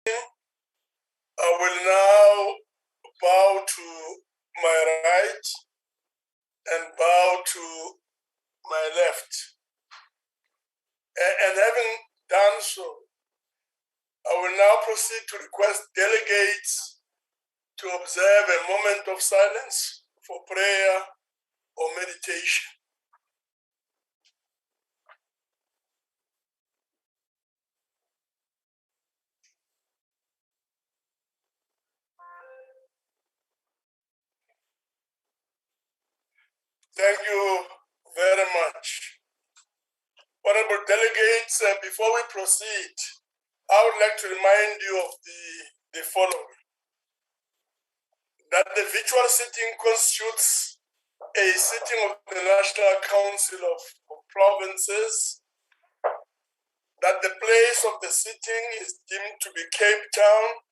I will now bow to my right and bow to my left. And having done so, I will now proceed to request delegates to observe a moment of silence for prayer or meditation. Thank you very much. Honorable delegates, before we proceed, I would like to remind you of the following. That the virtual sitting constitutes a sitting of the National Council of Provinces, that the place of the sitting is deemed to be Cape Town,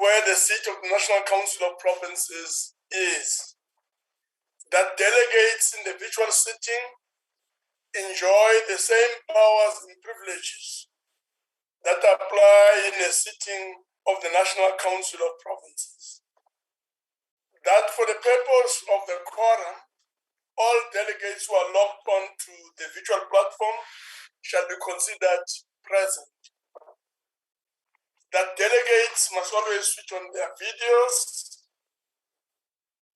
where the seat of the National Council of Provinces is, that delegates in the virtual sitting enjoy the same powers and privileges that apply in a sitting of the National Council of Provinces. That for the purpose of the quorum, all delegates who are logged on to the virtual platform shall be considered present. That delegates must always switch on their videos.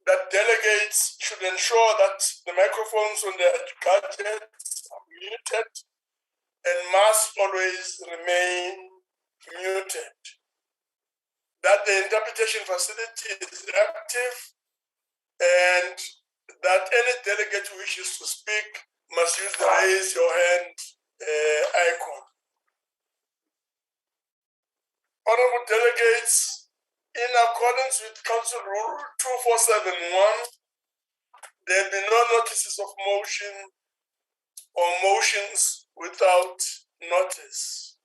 That delegates should ensure that the microphones on their gadgets are muted and must always remain muted. That the interpretation facility is active, and that any delegate who wishes to speak must use the raise your hand icon. Honorable delegates, in accordance with Council Rule 2471, there will be no notices of motion or motions without notice.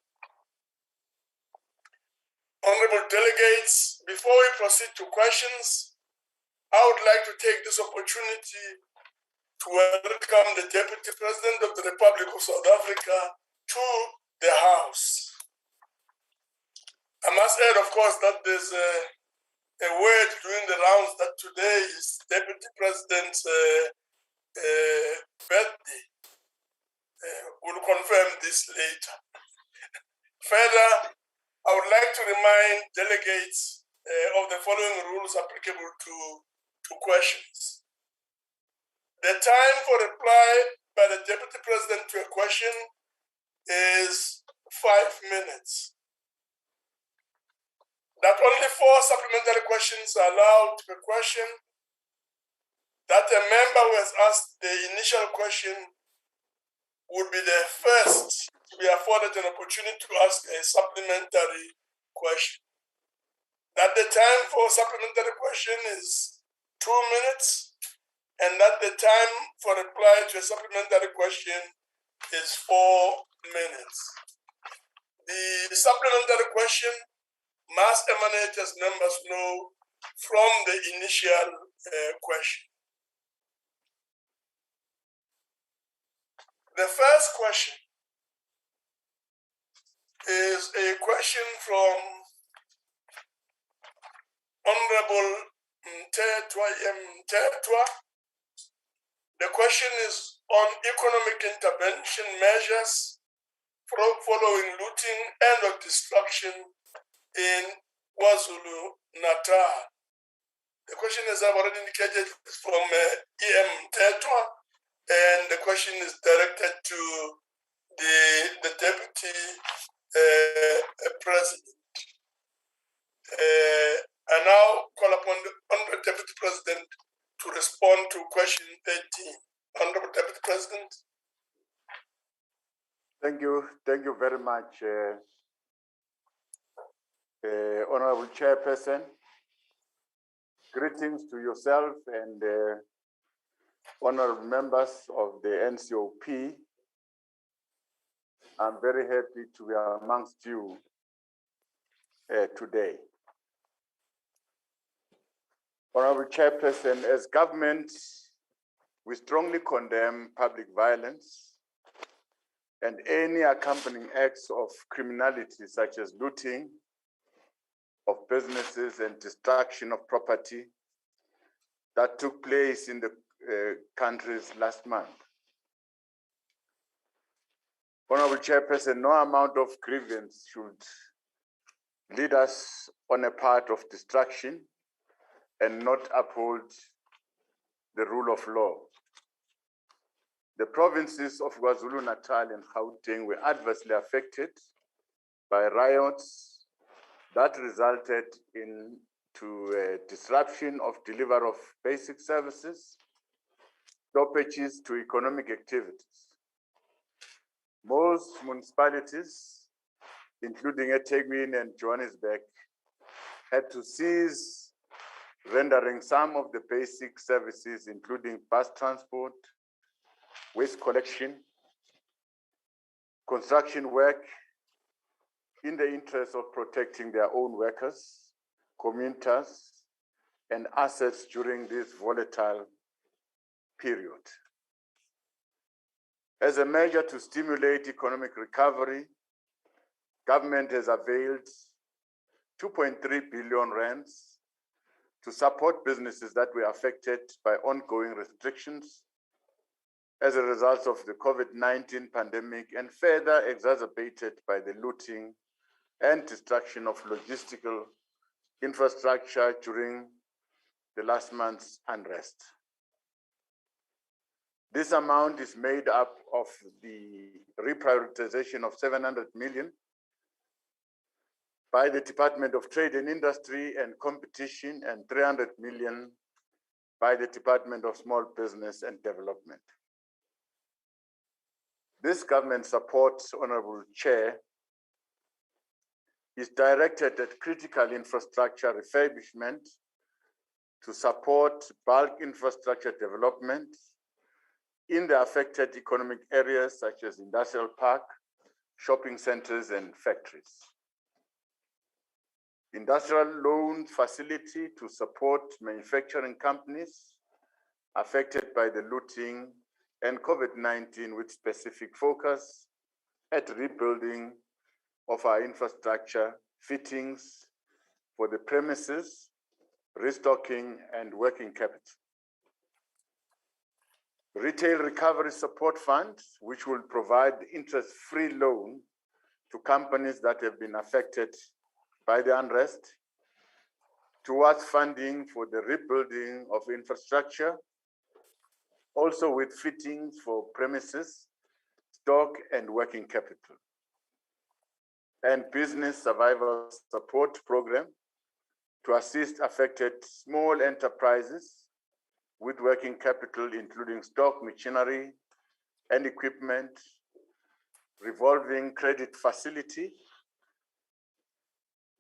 Honorable delegates, before we proceed to questions, I would like to take this opportunity to welcome the Deputy President of the Republic of South Africa to the House. I must add, of course, that there's a word doing the rounds that today is Deputy President's birthday. We'll confirm this later. Further, I would like to remind delegates of the following rules applicable to questions. The time for reply by the Deputy President to a question is 5 minutes. That only 4 supplementary questions are allowed per question. That a member who has asked the initial question would be the first to be afforded an opportunity to ask a supplementary question. That the time for supplementary question is 2 minutes, and that the time for reply to a supplementary question is 4 minutes. The supplementary question must emanate, as members know, from the initial question. The first question is a question from Honorable Mtetwa. The question is on economic intervention measures following looting and or destruction in KwaZulu-Natal. The question, as I've already indicated, is from E.M. Mtetwa, and the question is directed to the Deputy President. I now call upon the Honorable Deputy President to respond to question 13. Honorable Deputy President. Thank you very much, Honorable Chairperson. Greetings to yourself and honorable members of the NCOP. I'm very happy to be amongst you today. Honorable Chairperson, as government, we strongly condemn public violence and any accompanying acts of criminality such as looting, of businesses and destruction of property that took place in the countries last month. Honorable Chairperson, no amount of grievance should lead us on a path of destruction and not uphold the rule of law. The provinces of KwaZulu-Natal and Gauteng were adversely affected by riots that resulted in disruption of delivery of basic services, stoppages to economic activities. Most municipalities, including eThekwini and Johannesburg, had to cease rendering some of the basic services, including bus transport, waste collection, construction work, in the interest of protecting their own workers, commuters, and assets during this volatile period. As a measure to stimulate economic recovery, government has availed 2.3 billion rands to support businesses that were affected by ongoing restrictions as a result of the COVID-19 pandemic and further exacerbated by the looting and destruction of logistical infrastructure during the last month's unrest. This amount is made up of the reprioritization of 700 million by the Department of Trade and Industry and Competition and 300 million by the Department of Small Business and Development. This government support, Honorable Chair, is directed at critical infrastructure refurbishment to support bulk infrastructure development in the affected economic areas such as industrial park, shopping centers, and factories. Industrial loan facility to support manufacturing companies affected by the looting and COVID-19 with specific focus at rebuilding of our infrastructure, fittings for the premises, restocking, and working capital. Retail Recovery Support Fund, which will provide interest-free loan to companies that have been affected by the unrest, towards funding for the rebuilding of infrastructure, also with fittings for premises, stock, and working capital. And Business Survival Support Program to assist affected small enterprises with working capital, including stock, machinery, and equipment, revolving credit facility,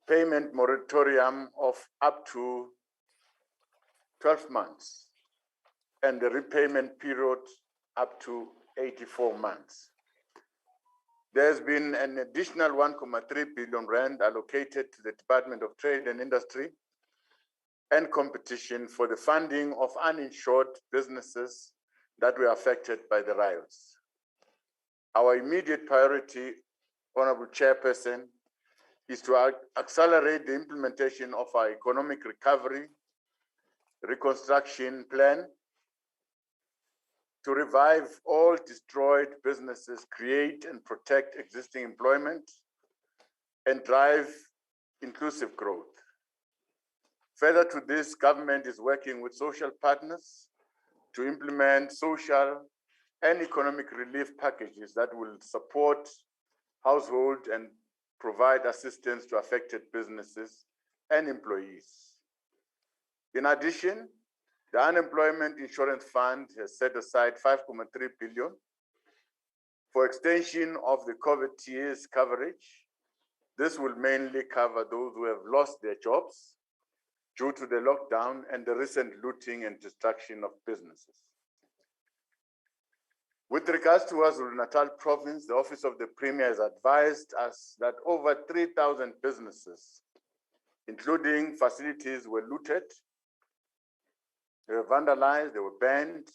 payment moratorium of up to 12 months, and the repayment period up to 84 months. There's been an additional 1.3 billion rand allocated to the Department of Trade and Industry and Competition for the funding of uninsured businesses that were affected by the riots. Our immediate priority, Honorable Chairperson, is to accelerate the implementation of our economic recovery reconstruction plan to revive all destroyed businesses, create and protect existing employment, and drive inclusive growth. Further to this, government is working with social partners to implement social and economic relief packages that will support households and provide assistance to affected businesses and employees. In addition, the Unemployment Insurance Fund has set aside 5.3 billion for extension of the COVID TA's coverage. This will mainly cover those who have lost their jobs due to the lockdown and the recent looting and destruction of businesses. With regards to KwaZulu-Natal province, the Office of the Premier has advised us that over 3,000 businesses, including facilities, were looted, they were vandalized, they were banned,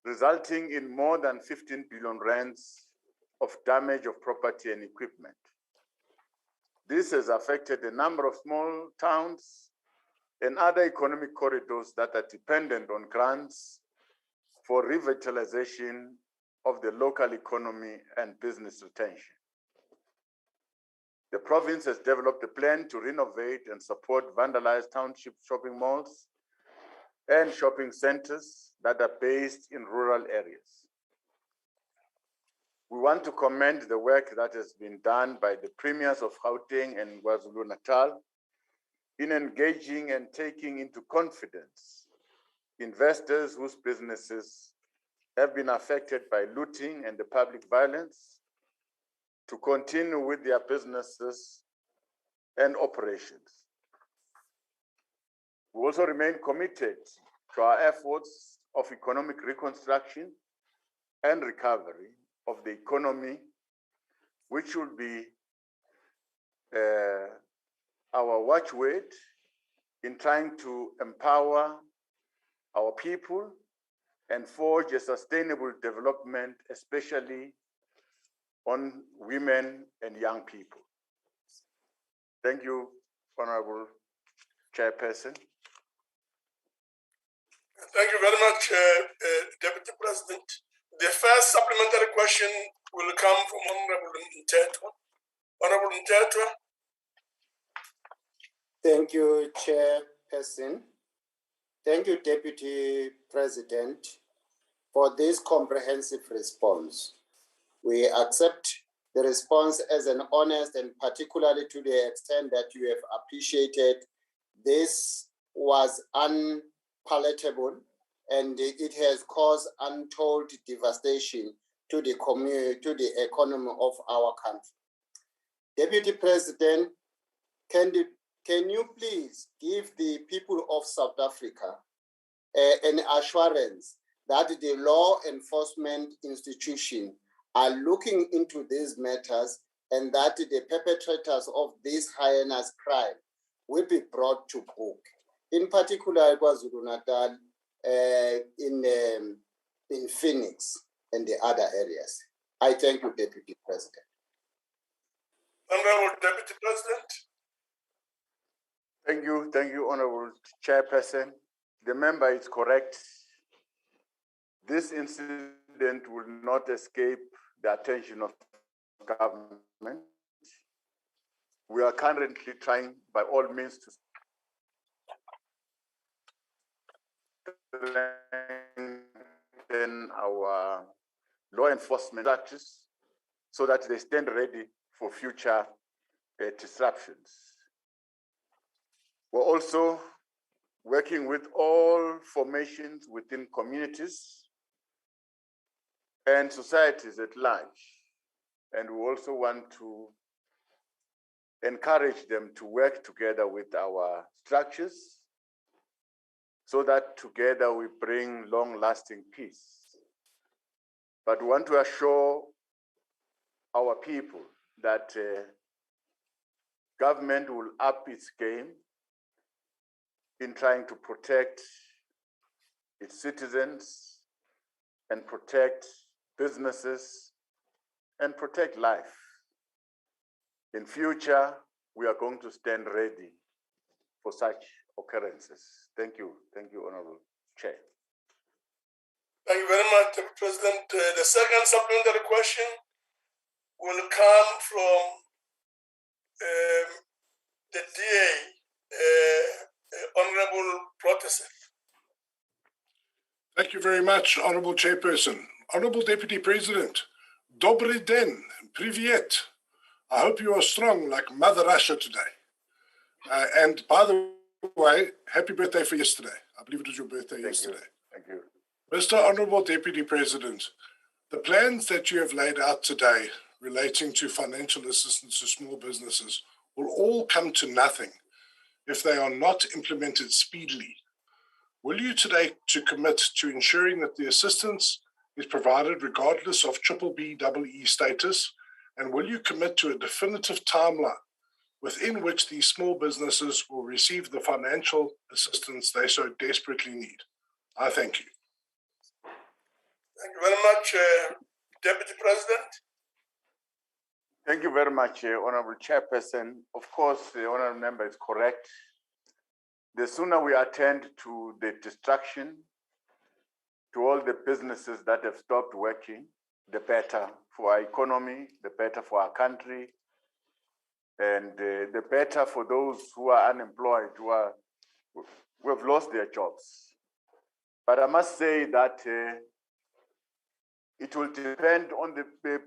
resulting in more than 15 billion rands of damage of property and equipment. This has affected a number of small towns and other economic corridors that are dependent on grants for revitalization of the local economy and business retention. The province has developed a plan to renovate and support vandalized township shopping malls and shopping centers that are based in rural areas. We want to commend the work that has been done by the premiers of Gauteng and KwaZulu-Natal in engaging and taking into confidence investors whose businesses have been affected by looting and the public violence to continue with their businesses and operations. We also remain committed to our efforts of economic reconstruction and recovery of the economy, which will be our watchword in trying to empower our people and forge a sustainable development, especially on women and young people. Thank you, Honorable Chairperson. Thank you very much, Deputy President. The first supplementary question will come from Honorable Ntetwa. Honorable Ntetwa. Thank you, Chairperson. Thank you, Deputy President, for this comprehensive response. We accept the response as an honest, and particularly to the extent that you have appreciated this was unpalatable and it has caused untold devastation to the community, to the economy of our country. Deputy President, can you please give the people of South Africa an assurance that the law enforcement institution are looking into these matters and that the perpetrators of this heinous crime will be brought to book, in particular KwaZulu-Natal, in Phoenix and the other areas? I thank you, Deputy President. Honorable Deputy President. Thank you, Honorable Chairperson. The member is correct. This incident will not escape the attention of government. We are currently trying by all means to strengthen our law enforcement structures so that they stand ready for future disruptions. We're also working with all formations within communities and societies at large. And we also want to encourage them to work together with our structures so that together we bring long-lasting peace. But we want to assure our people that government will up its game in trying to protect its citizens and protect businesses and protect life. In future, we are going to stand ready for such occurrences. Thank you, Honorable Chair. Thank you very much, Mr. President. The second supplementary question will come from the DA, Honorable Protestant. Thank you very much, Honorable Chairperson. Honorable Deputy President, Dobry den, Privyet. I hope you are strong like Mother Russia today. And by the way, happy birthday for yesterday. I believe it was your birthday yesterday. Thank you. Mr. Honorable Deputy President, the plans that you have laid out today relating to financial assistance to small businesses will all come to nothing if they are not implemented speedily. Will you today commit to ensuring that the assistance is provided regardless of BBBEE status, and will you commit to a definitive timeline within which these small businesses will receive the financial assistance they so desperately need? I thank you. Thank you very much, Deputy President. Thank you very much, Honorable Chairperson. Of course, the Honorable Member is correct. The sooner we attend to the destruction, to all the businesses that have stopped working, the better for our economy, the better for our country, and the better for those who are unemployed, who have lost their jobs. But I must say that it will depend on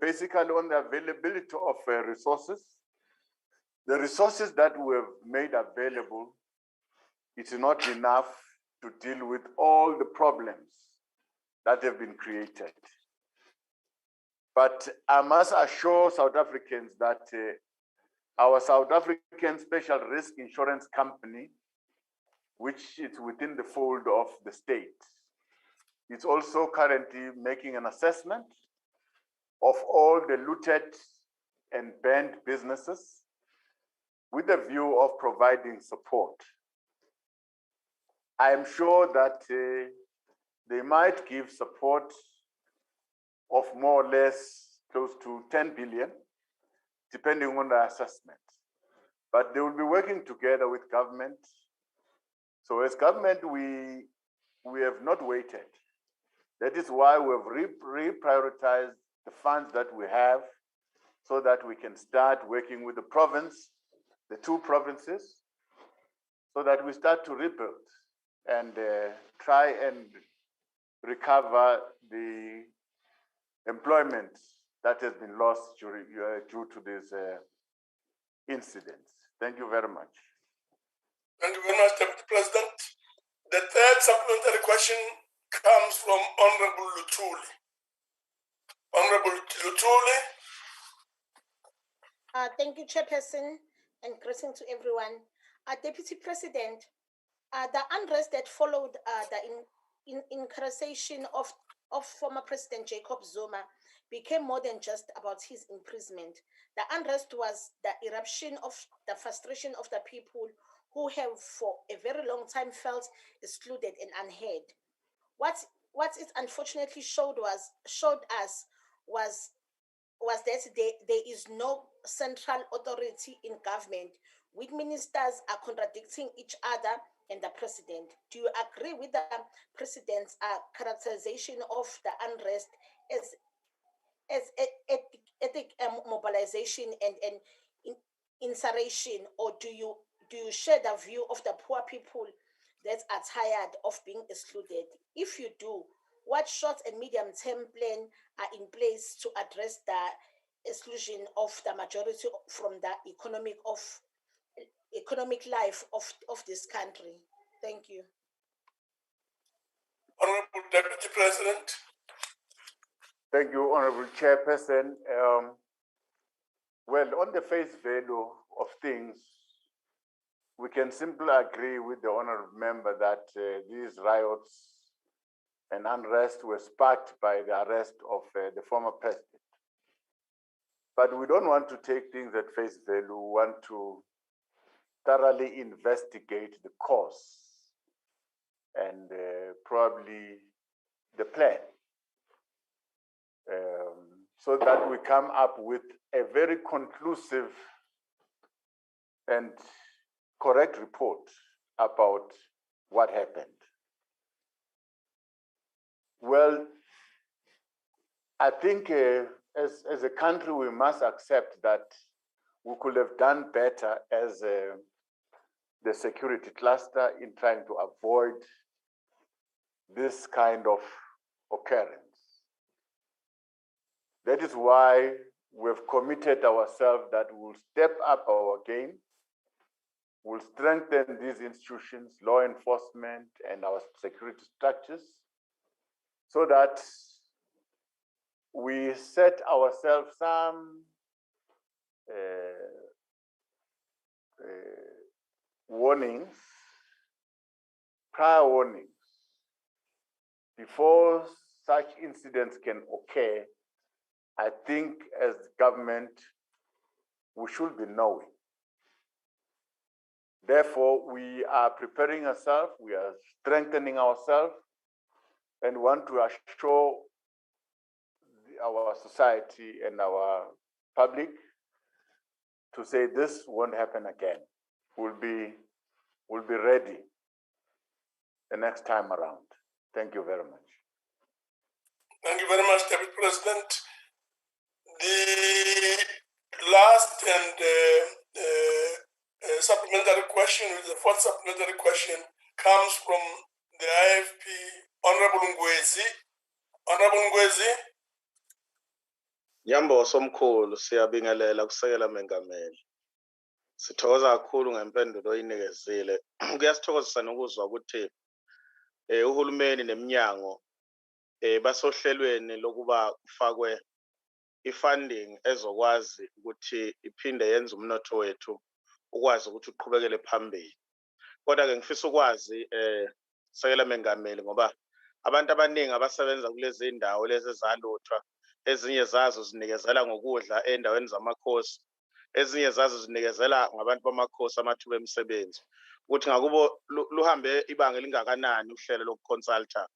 basically on the availability of resources. The resources that we have made available, it's not enough to deal with all the problems that have been created. But I must assure South Africans that our South African Special Risk Insurance Company, which is within the fold of the state, is also currently making an assessment of all the looted and banned businesses with a view of providing support. I am sure that they might give support of more or less close to 10 billion, depending on the assessment. But they will be working together with government. So as government, we have not waited. That is why we have reprioritized the funds that we have so that we can start working with the province, the two provinces, so that we start to rebuild and try and recover the employment that has been lost due to these incidents. Thank you very much. Thank you very much, Deputy President. The third supplementary question comes from Honorable Lutuli. Honorable Lutuli. Thank you, Chairperson, and greetings to everyone. Deputy President, the unrest that followed the incarceration of former President Jacob Zuma became more than just about his imprisonment. The unrest was the eruption of the frustration of the people who have for a very long time felt excluded and unheard. What it unfortunately showed us was that there is no central authority in government, with ministers are contradicting each other and the president. Do you agree with the president's characterization of the unrest as ethnic mobilization and insurrection, or do you share the view of the poor people that are tired of being excluded? If you do, what short and medium-term plan are in place to address the exclusion of the majority from the economic life of this country? Thank you. Honorable Deputy President. Thank you, Honorable Chairperson. Well, on the face value of things, we can simply agree with the honorable member that these riots and unrest were sparked by the arrest of the former president. But we don't want to take things at face value. We want to thoroughly investigate the cause and probably the plan, so that we come up with a very conclusive and correct report about what happened. Well, I think as a country, we must accept that we could have done better as the security cluster in trying to avoid this kind of occurrence. That is why we've committed ourselves that we'll step up our game, we'll strengthen these institutions, law enforcement, and our security structures, so that we set ourselves some warnings, prior warnings, before such incidents can occur. I think as government, we should be knowing. Therefore, we are preparing ourselves, we are strengthening ourselves, and want to assure our society and our public to say this won't happen again. We'll be ready the next time around. Thank you very much. Thank you very much, Deputy President. The last and supplementary question, the fourth supplementary question, comes from the IFP, Honorable Ngwezi. Honorable Ngwezi. Yambo somkhulu siyabingelela kusekela mengameli. Sithokoza kakhulu ngempendulo oyinikezile. Kuyasithokozisa nokuzwa ukuthi uhulumeni neminyango basohlelweni lokuba kufakwe ifunding ezokwazi ukuthi iphinde yenze umnotho wethu ukwazi ukuthi uqhubekele phambili. Kodwa ke ngifisa ukwazi sekela mengameli ngoba abantu abaningi abasebenza kulezi indawo lezi ezaluthwa, ezinye zazo zinikezela ngokudla endaweni zamakhosi, ezinye zazo zinikezela ngabantu bamakhosi amathuba emisebenzi. Ukuthi ngakubo luhambe ibanga elingakanani uhlelo lokuconsulta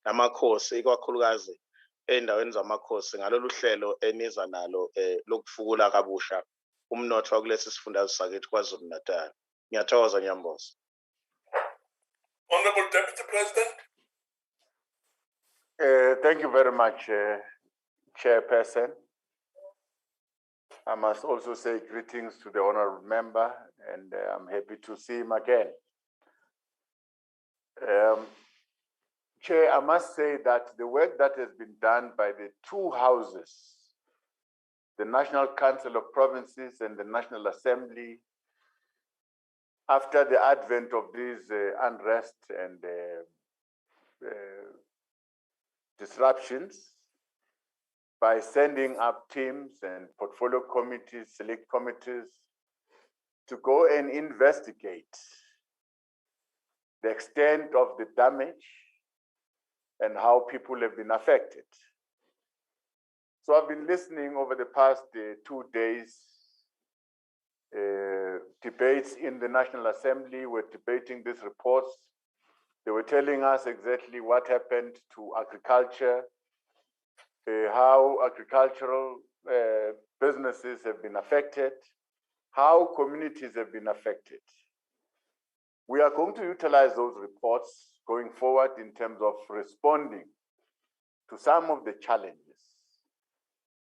namakhosi ikakhulukazi endaweni zamakhosi ngalolu hlelo eniza nalo lokufukula kabusha umnotho wakulesi sifundazwe sakithi KwaZulu-Natal. Ngiyathokoza Nyamboza. Honorable Deputy President. Thank you very much, Chairperson. I must also say greetings to the honorable member, and I'm happy to see him again. Chair, I must say that the work that has been done by the two houses, the National Council of Provinces and the National Assembly, after the advent of these unrest and disruptions, by sending up teams and portfolio committees, select committees, to go and investigate the extent of the damage and how people have been affected. So I've been listening over the past 2 days, debates in the National Assembly were debating these reports. They were telling us exactly what happened to agriculture, how agricultural businesses have been affected, how communities have been affected. We are going to utilize those reports going forward in terms of responding to some of the challenges.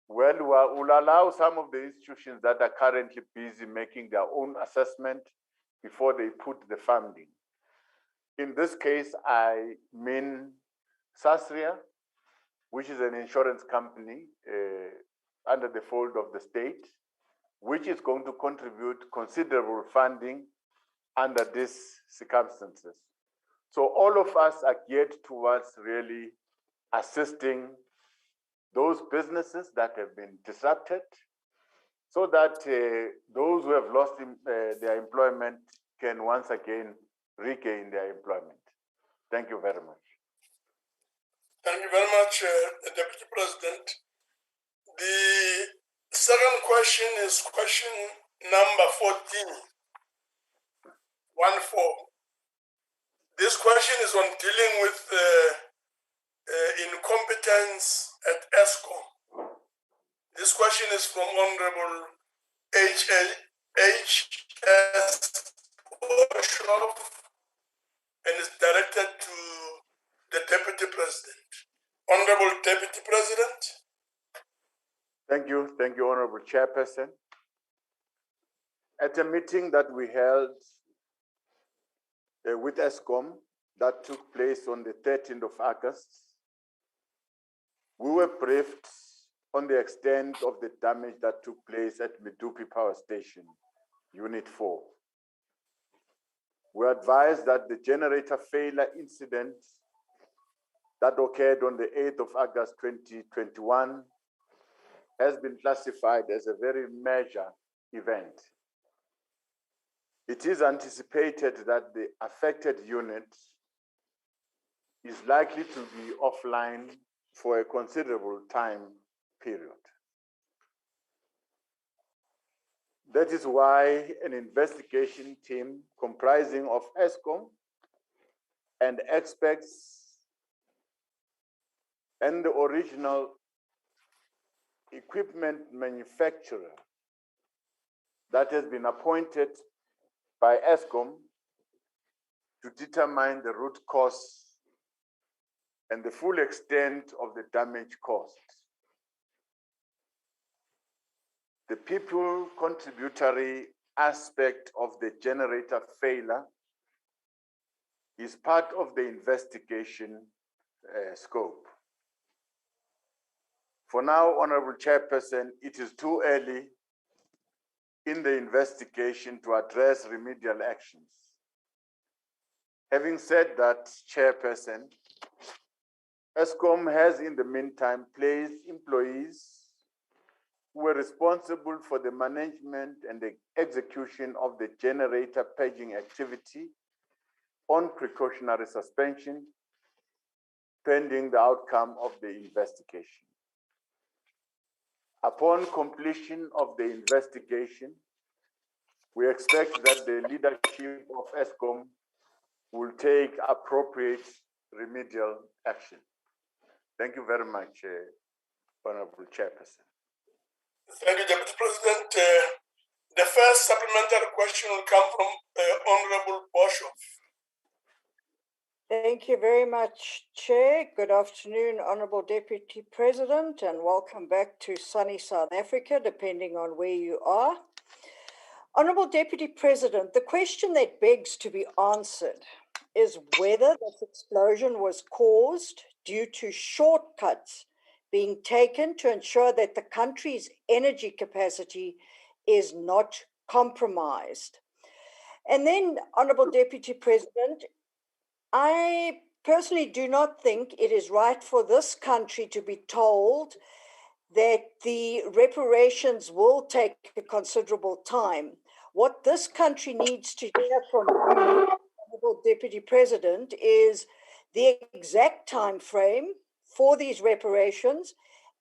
Well, we'll allow some of the institutions that are currently busy making their own assessment before they put the funding. In this case, I mean Sasria, which is an insurance company under the fold of the state, which is going to contribute considerable funding under these circumstances. So all of us are geared towards really assisting those businesses that have been disrupted so that those who have lost their employment can once again regain their employment. Thank you very much. Thank you very much, Deputy President. The second question is question number 14. 14. This question is on dealing with incompetence at ESCOM. This question is from Honorable H.S. Oshoff and is directed to the Deputy President. Honorable Deputy President. Thank you, Honorable Chairperson. At a meeting that we held with ESCOM that took place on the 13th of August, we were briefed on the extent of the damage that took place at Medupi Power Station, Unit 4. We advised that the generator failure incident that occurred on the 8th of August 2021 has been classified as a very major event. It is anticipated that the affected unit is likely to be offline for a considerable time period. That is why an investigation team comprising of ESCOM and experts and the original equipment manufacturer that has been appointed by ESCOM to determine the root cause and the full extent of the damage caused. The people contributory aspect of the generator failure is part of the investigation scope. For now, Honorable Chairperson, it is too early in the investigation to address remedial actions. Having said that, Chairperson, ESCOM has in the meantime placed employees who were responsible for the management and the execution of the generator purging activity on precautionary suspension pending the outcome of the investigation. Upon completion of the investigation, we expect that the leadership of ESCOM will take appropriate remedial action. Thank you very much, Honorable Chairperson. Thank you, Deputy President. The first supplementary question will come from Honorable Boshoff. Thank you very much, Chair. Good afternoon, Honourable Deputy President, and welcome back to sunny South Africa, depending on where you are. Honourable Deputy President, the question that begs to be answered is whether this explosion was caused due to shortcuts being taken to ensure that the country's energy capacity is not compromised. And then, Honourable Deputy President, I personally do not think it is right for this country to be told that the reparations will take a considerable time. What this country needs to hear from you, Honourable Deputy President, is the exact time frame for these reparations,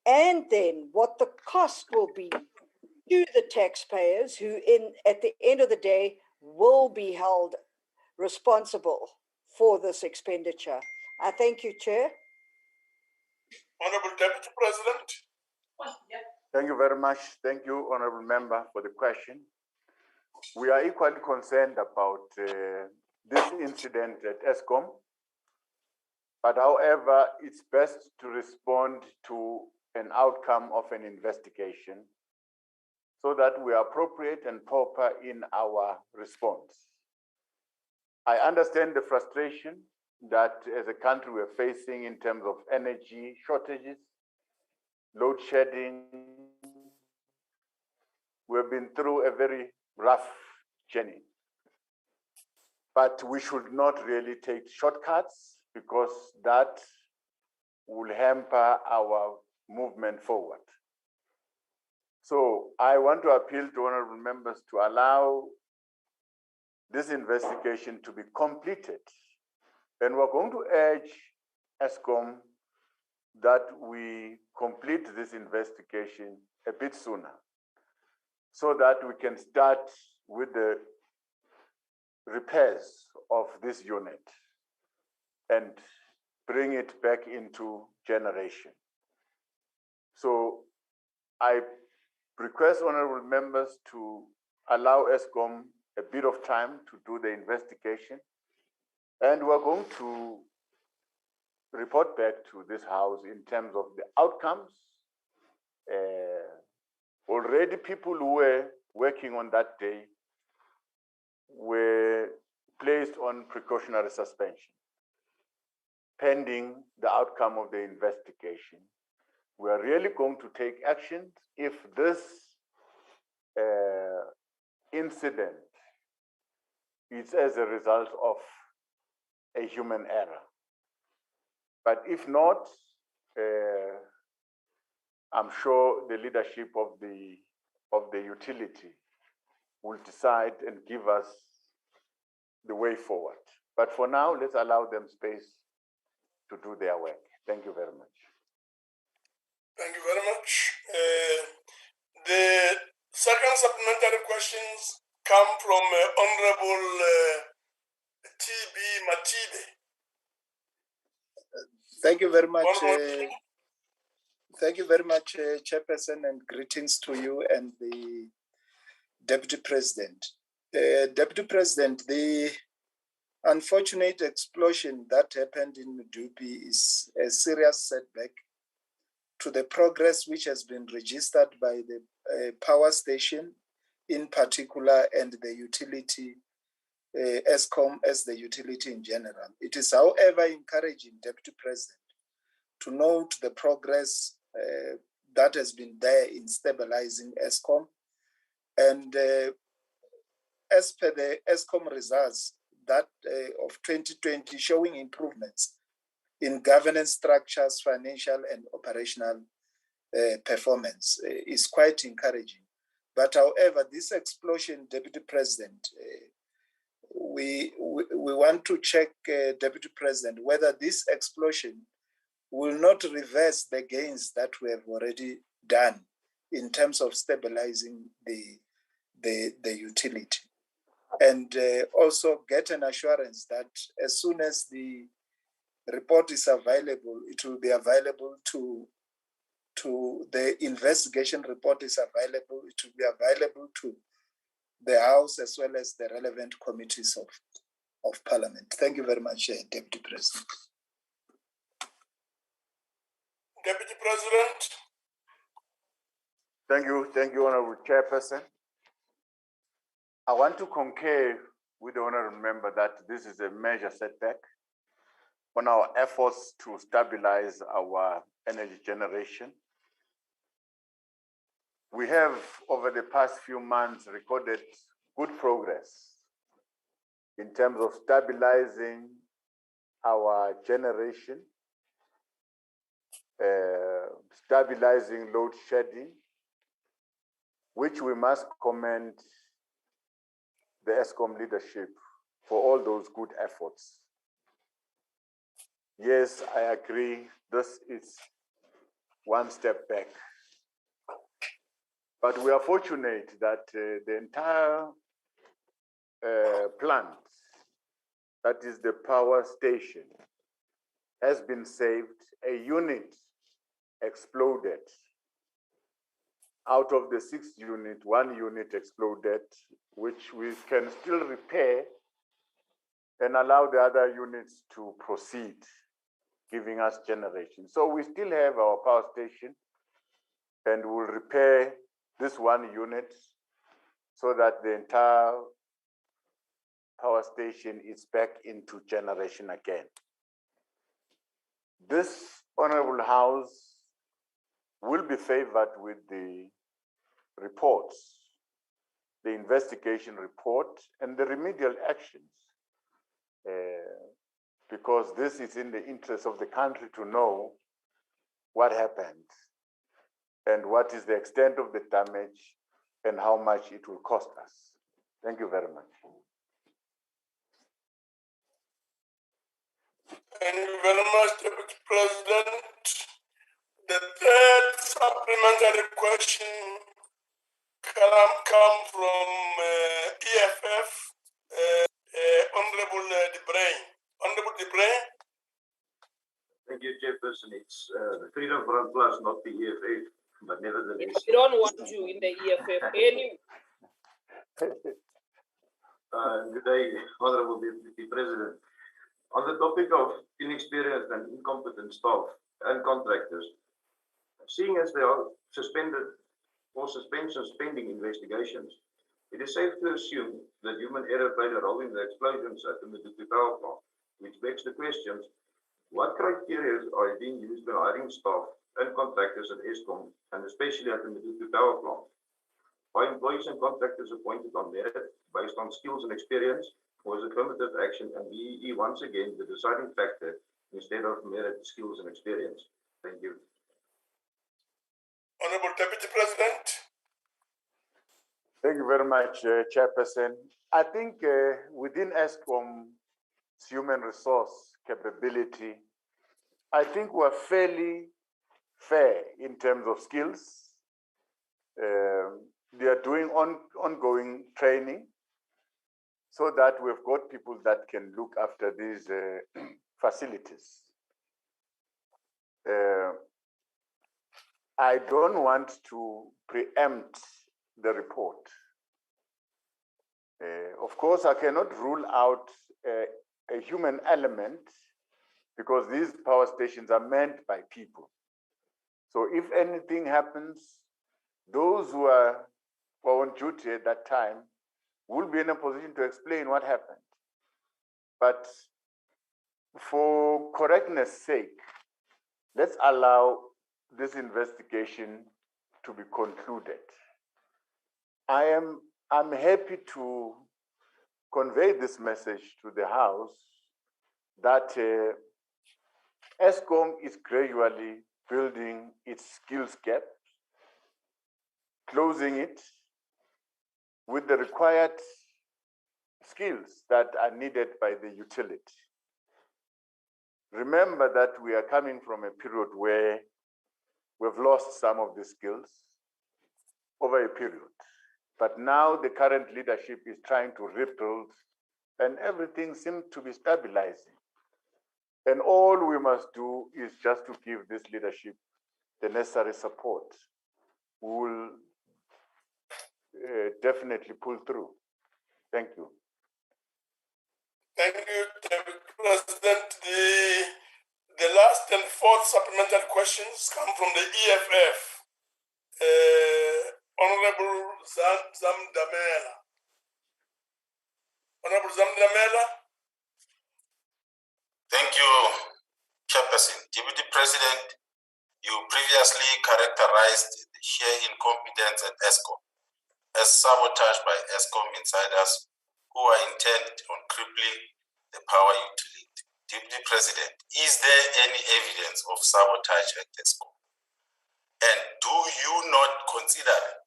and then what the cost will be to the taxpayers who, at the end of the day, will be held responsible for this expenditure. I thank you, Chair. Honorable Deputy President. Thank you very much. Thank you, Honorable Member, for the question. We are equally concerned about this incident at ESCOM, but however, it's best to respond to an outcome of an investigation so that we are appropriate and proper in our response. I understand the frustration that as a country we're facing in terms of energy shortages, load shedding. We've been through a very rough journey. But we should not really take shortcuts because that will hamper our movement forward. So I want to appeal to honorable members to allow this investigation to be completed. And we're going to urge ESCOM that we complete this investigation a bit sooner so that we can start with the repairs of this unit and bring it back into generation. So I request honorable members to allow ESCOM a bit of time to do the investigation, and we're going to report back to this House in terms of the outcomes. Already people who were working on that day were placed on precautionary suspension, pending the outcome of the investigation. We are really going to take action if this incident is as a result of a human error. But if not, I'm sure the leadership of the utility will decide and give us the way forward. But for now, let's allow them space to do their work. Thank you very much. Thank you very much. The second supplementary questions come from Honorable T.B. Matibe. Thank you very much. Thank you very much, Chairperson, and greetings to you and the Deputy President. Deputy President, the unfortunate explosion that happened in Medupi is a serious setback to the progress which has been registered by the power station in particular and the utility, ESCOM as the utility in general. It is, however, encouraging, Deputy President, to note the progress that has been there in stabilizing ESCOM. And as per the ESCOM results that of 2020 showing improvements in governance structures, financial and operational performance is quite encouraging. But however, this explosion, Deputy President, we want to check, Deputy President, whether this explosion will not reverse the gains that we have already done in terms of stabilizing the utility. And also get an assurance that as soon as the report is available, it will be available to the investigation report is available, it will be available to the House as well as the relevant committees of Parliament. Thank you very much, Deputy President. Deputy President. Thank you, Honorable Chairperson. I want to concur with the Honorable Member that this is a major setback on our efforts to stabilize our energy generation. We have, over the past few months, recorded good progress in terms of stabilizing our generation, stabilizing load shedding, which we must commend the ESCOM leadership for all those good efforts. Yes, I agree, this is one step back. But we are fortunate that the entire plant, that is the power station, has been saved. A unit exploded. Out of the 6 units, 1 unit exploded, which we can still repair and allow the other units to proceed, giving us generation. So we still have our power station and we'll repair this 1 unit so that the entire power station is back into generation again. This Honorable House will be favored with the reports, the investigation report and the remedial actions, because this is in the interest of the country to know what happened and what is the extent of the damage and how much it will cost us. Thank you very much. Thank you very much, Deputy President. The third supplementary question come from EFF, Honorable Debrain. Honorable Debrain. Thank you, Chairperson. It's the Freedom Front Plus, not the EFF, but nevertheless. We don't want you in the EFF anyway. Good day, Honorable Deputy President. On the topic of inexperienced and incompetent staff and contractors, seeing as they are suspended or suspensions pending investigations, it is safe to assume that human error played a role in the explosions at the Medupi power plant, which begs the questions: what criteria are being used when hiring staff and contractors at ESCOM, and especially at the Medupi power plant? Are employees and contractors appointed on merit based on skills and experience, or is affirmative action and BEE once again the deciding factor instead of merit, skills and experience? Thank you. Honorable Deputy President. Thank you very much, Chairperson. I think within ESCOM's human resource capability, I think we're fairly fair in terms of skills. They are doing ongoing training so that we've got people that can look after these facilities. I don't want to preempt the report Of course, I cannot rule out a human element because these power stations are manned by people. So if anything happens, those who are on duty at that time will be in a position to explain what happened. But for correctness sake, let's allow this investigation to be concluded. I'm happy to convey this message to the House that ESCOM is gradually building its skills gap, closing it with the required skills that are needed by the utility. Remember that we are coming from a period where we've lost some of the skills over a period. But now the current leadership is trying to rebuild and everything seems to be stabilizing. And all we must do is just to give this leadership the necessary support. We will definitely pull through. Thank you. Thank you, Deputy President. The last and fourth supplementary questions come from the EFF. Honorable Zamdamela. Honorable Zamdamela. Thank you, Chairperson. Deputy President, you previously characterized the sheer incompetence at ESCOM as sabotage by ESCOM insiders who are intent on crippling the power utility. Deputy President, is there any evidence of sabotage at ESCOM? And do you not consider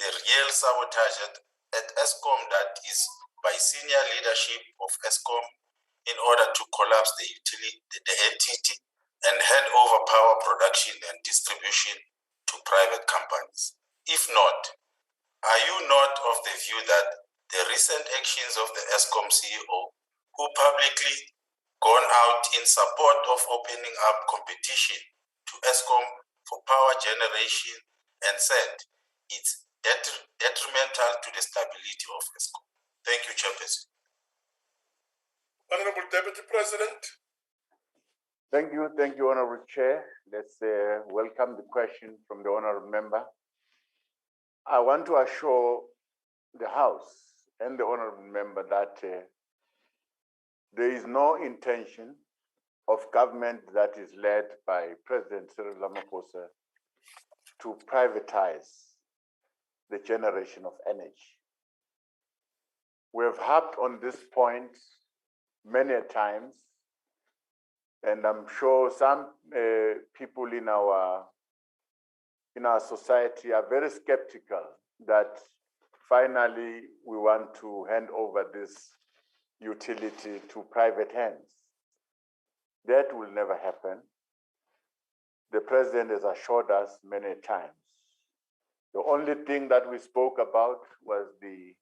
the real sabotage at ESCOM that is by senior leadership of ESCOM in order to collapse the utility, the entity, and hand over power production and distribution to private companies? If not, are you not of the view that the recent actions of the ESCOM CEO, who publicly gone out in support of opening up competition to ESCOM for power generation and said it's detrimental to the stability of ESCOM? Thank you, Chairperson. Honorable Deputy President. Thank you, Honorable Chair. Let's welcome the question from the Honorable Member. I want to assure the House and the Honorable Member that there is no intention of government that is led by President Cyril Ramaphosa to privatize the generation of energy. We have harped on this point many a times, and I'm sure some people in our society are very skeptical that finally we want to hand over this utility to private hands. That will never happen. The President has assured us many times. The only thing that we spoke about was the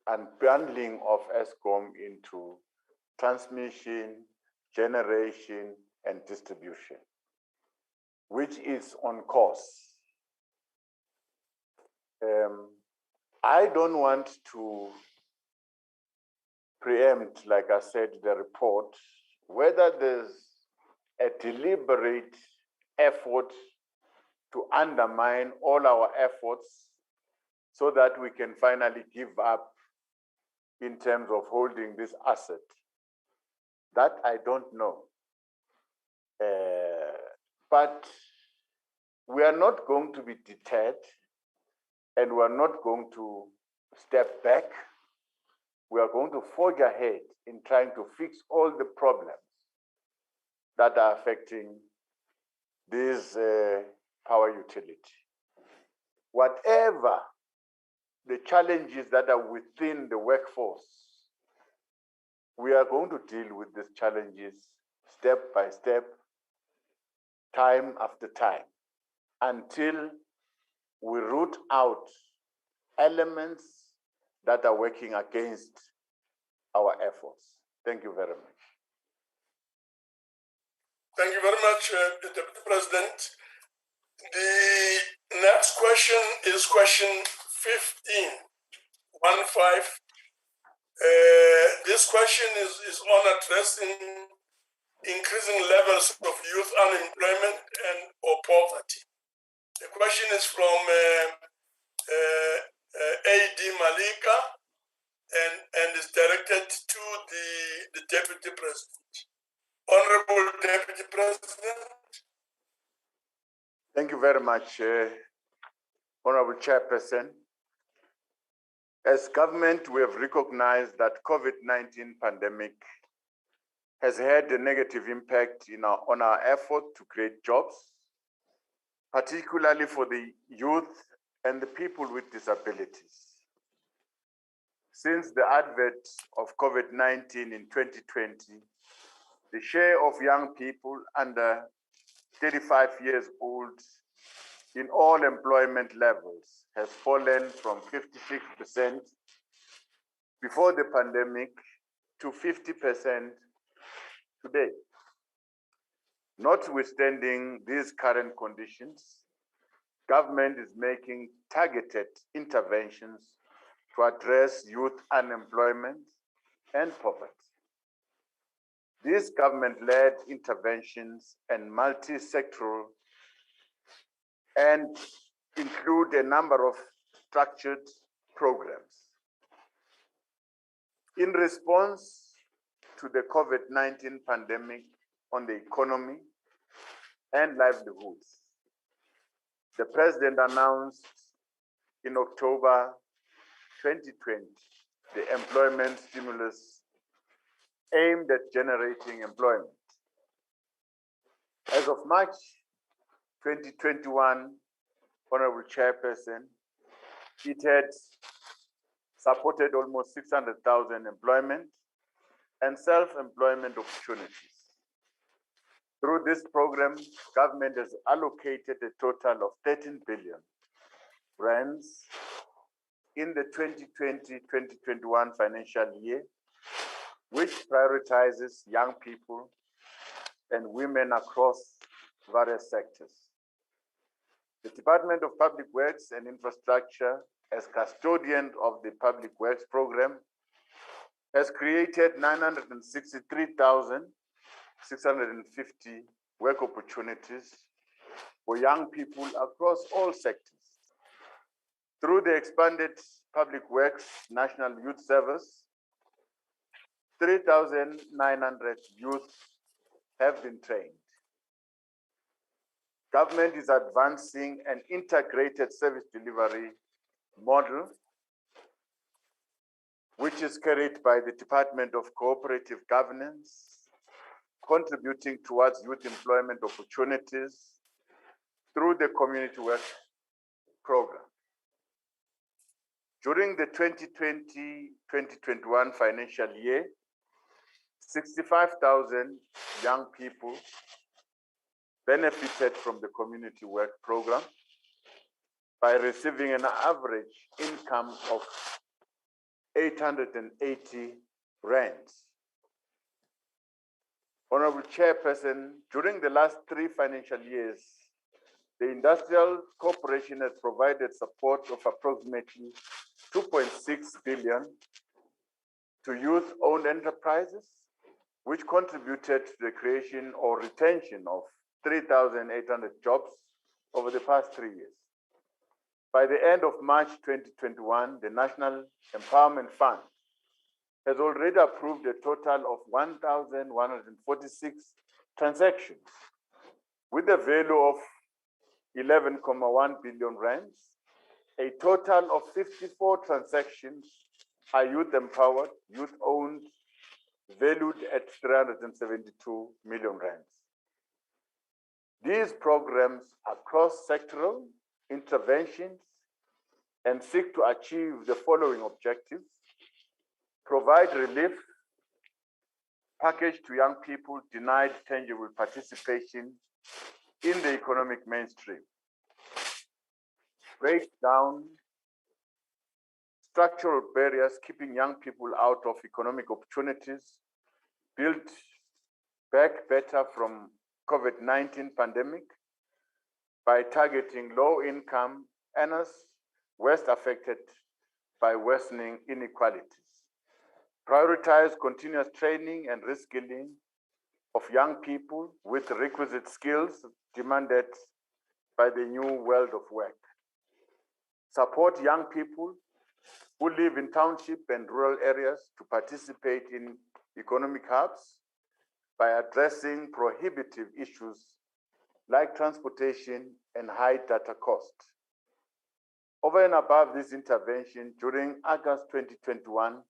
unbundling of ESCOM into transmission, generation, and distribution, which is on course. I don't want to preempt, like I said, the report, whether there's a deliberate effort to undermine all our efforts so that we can finally give up in terms of holding this asset. That I don't know. But we are not going to be deterred, and we are not going to step back. We are going to forge ahead in trying to fix all the problems that are affecting this power utility. Whatever the challenges that are within the workforce, we are going to deal with these challenges step by step, time after time, until we root out elements that are working against our efforts. Thank you very much. Thank you very much, Deputy President. The next question is question 15. This question is on addressing increasing levels of youth unemployment and or poverty. The question is from A.D. Malika and is directed to the Deputy President. Honorable Deputy President. Thank you very much, Honorable Chairperson. As government, we have recognized that COVID-19 pandemic has had a negative impact on our effort to create jobs, particularly for the youth and the people with disabilities. Since the advent of COVID-19 in 2020, the share of young people under 35 years old in all employment levels has fallen from 56% before the pandemic to 50% today. Notwithstanding these current conditions, government is making targeted interventions to address youth unemployment and poverty. These government-led interventions and multi-sectoral and include a number of structured programs. In response to the COVID-19 pandemic on the economy and livelihoods, the President announced in October 2020 the employment stimulus aimed at generating employment. As of March 2021, Honorable Chairperson, it had supported almost 600,000 employment and self-employment opportunities. Through this program, government has allocated a total of 13 billion rands in the 2020-2021 financial year, which prioritizes young people and women across various sectors. The Department of Public Works and Infrastructure, as custodian of the Public Works Program, has created 963,650 work opportunities for young people across all sectors. Through the expanded Public Works National Youth Service, 3,900 youth have been trained. Government is advancing an integrated service delivery model, which is carried by the Department of Cooperative Governance, contributing towards youth employment opportunities through the Community Work Program. During the 2020-2021 financial year, 65,000 young people benefited from the Community Work Program by receiving an average income of 880 rands. Honorable Chairperson, during the last 3 financial years, the Industrial Corporation has provided support of approximately 2.6 billion to youth-owned enterprises, which contributed to the creation or retention of 3,800 jobs over the past 3 years. By the end of March 2021, the National Empowerment Fund has already approved a total of 1,146 transactions with a value of 11.1 billion rands. A total of 54 transactions are youth-empowered, youth-owned, valued at 372 million rands. These programs are cross-sectoral interventions and seek to achieve the following objectives: provide relief package to young people denied tangible participation in the economic mainstream, break down structural barriers keeping young people out of economic opportunities, build back better from COVID-19 pandemic by targeting low-income earners, worst affected by worsening inequalities. Prioritize continuous training and reskilling of young people with requisite skills demanded by the new world of work. Support young people who live in township and rural areas to participate in economic hubs by addressing prohibitive issues like transportation and high data cost. Over and above this intervention, during August 2021,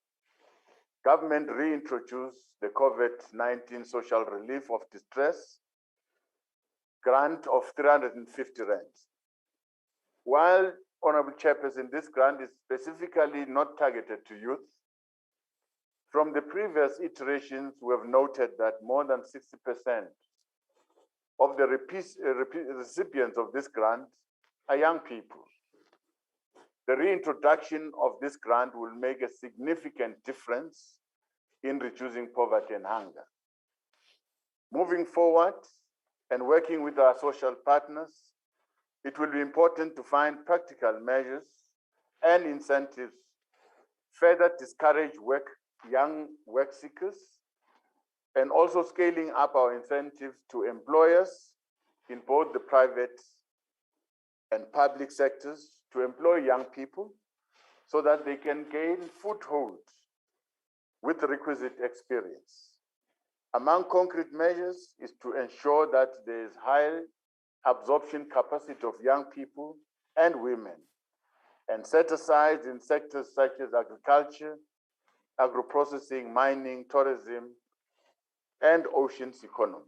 government reintroduced the COVID-19 Social Relief of Distress grant of 350 rands. While, Honorable Chairperson, this grant is specifically not targeted to youth, from the previous iterations, we have noted that more than 60% of the recipients of this grant are young people. The reintroduction of this grant will make a significant difference in reducing poverty and hunger. Moving forward and working with our social partners, it will be important to find practical measures and incentives further discourage young work seekers, and also scaling up our incentives to employers in both the private and public sectors to employ young people so that they can gain foothold with the requisite experience. Among concrete measures is to ensure that there is high absorption capacity of young people and women, and set aside in sectors such as agriculture, agro-processing, mining, tourism, and oceans economy.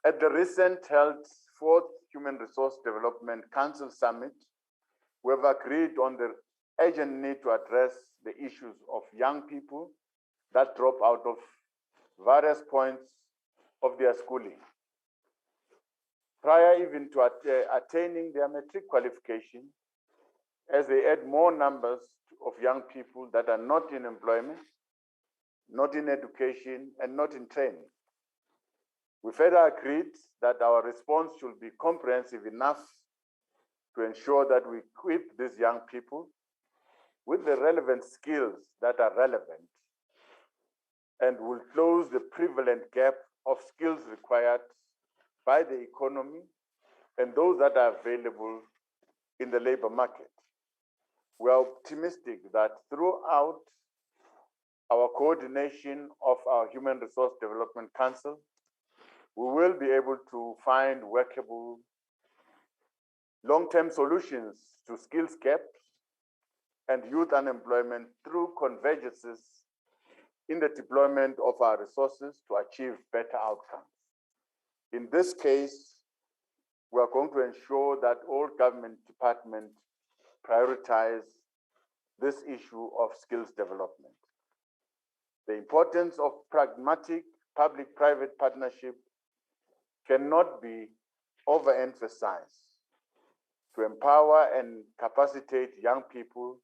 At the recent held 4th Human Resource Development Council Summit, we have agreed on the urgent need to address the issues of young people that drop out of various points of their schooling. Prior even to attaining their matric qualification, as they add more numbers of young people that are not in employment, not in education, and not in training. We further agreed that our response should be comprehensive enough to ensure that we equip these young people with the relevant skills that are relevant and will close the prevalent gap of skills required by the economy and those that are available in the labor market. We are optimistic that throughout our coordination of our Human Resource Development Council, we will be able to find workable long-term solutions to skills gaps and youth unemployment through convergences in the deployment of our resources to achieve better outcomes. In this case, we are going to ensure that all government departments prioritize this issue of skills development. The importance of pragmatic public-private partnership cannot be overemphasized to empower and capacitate young people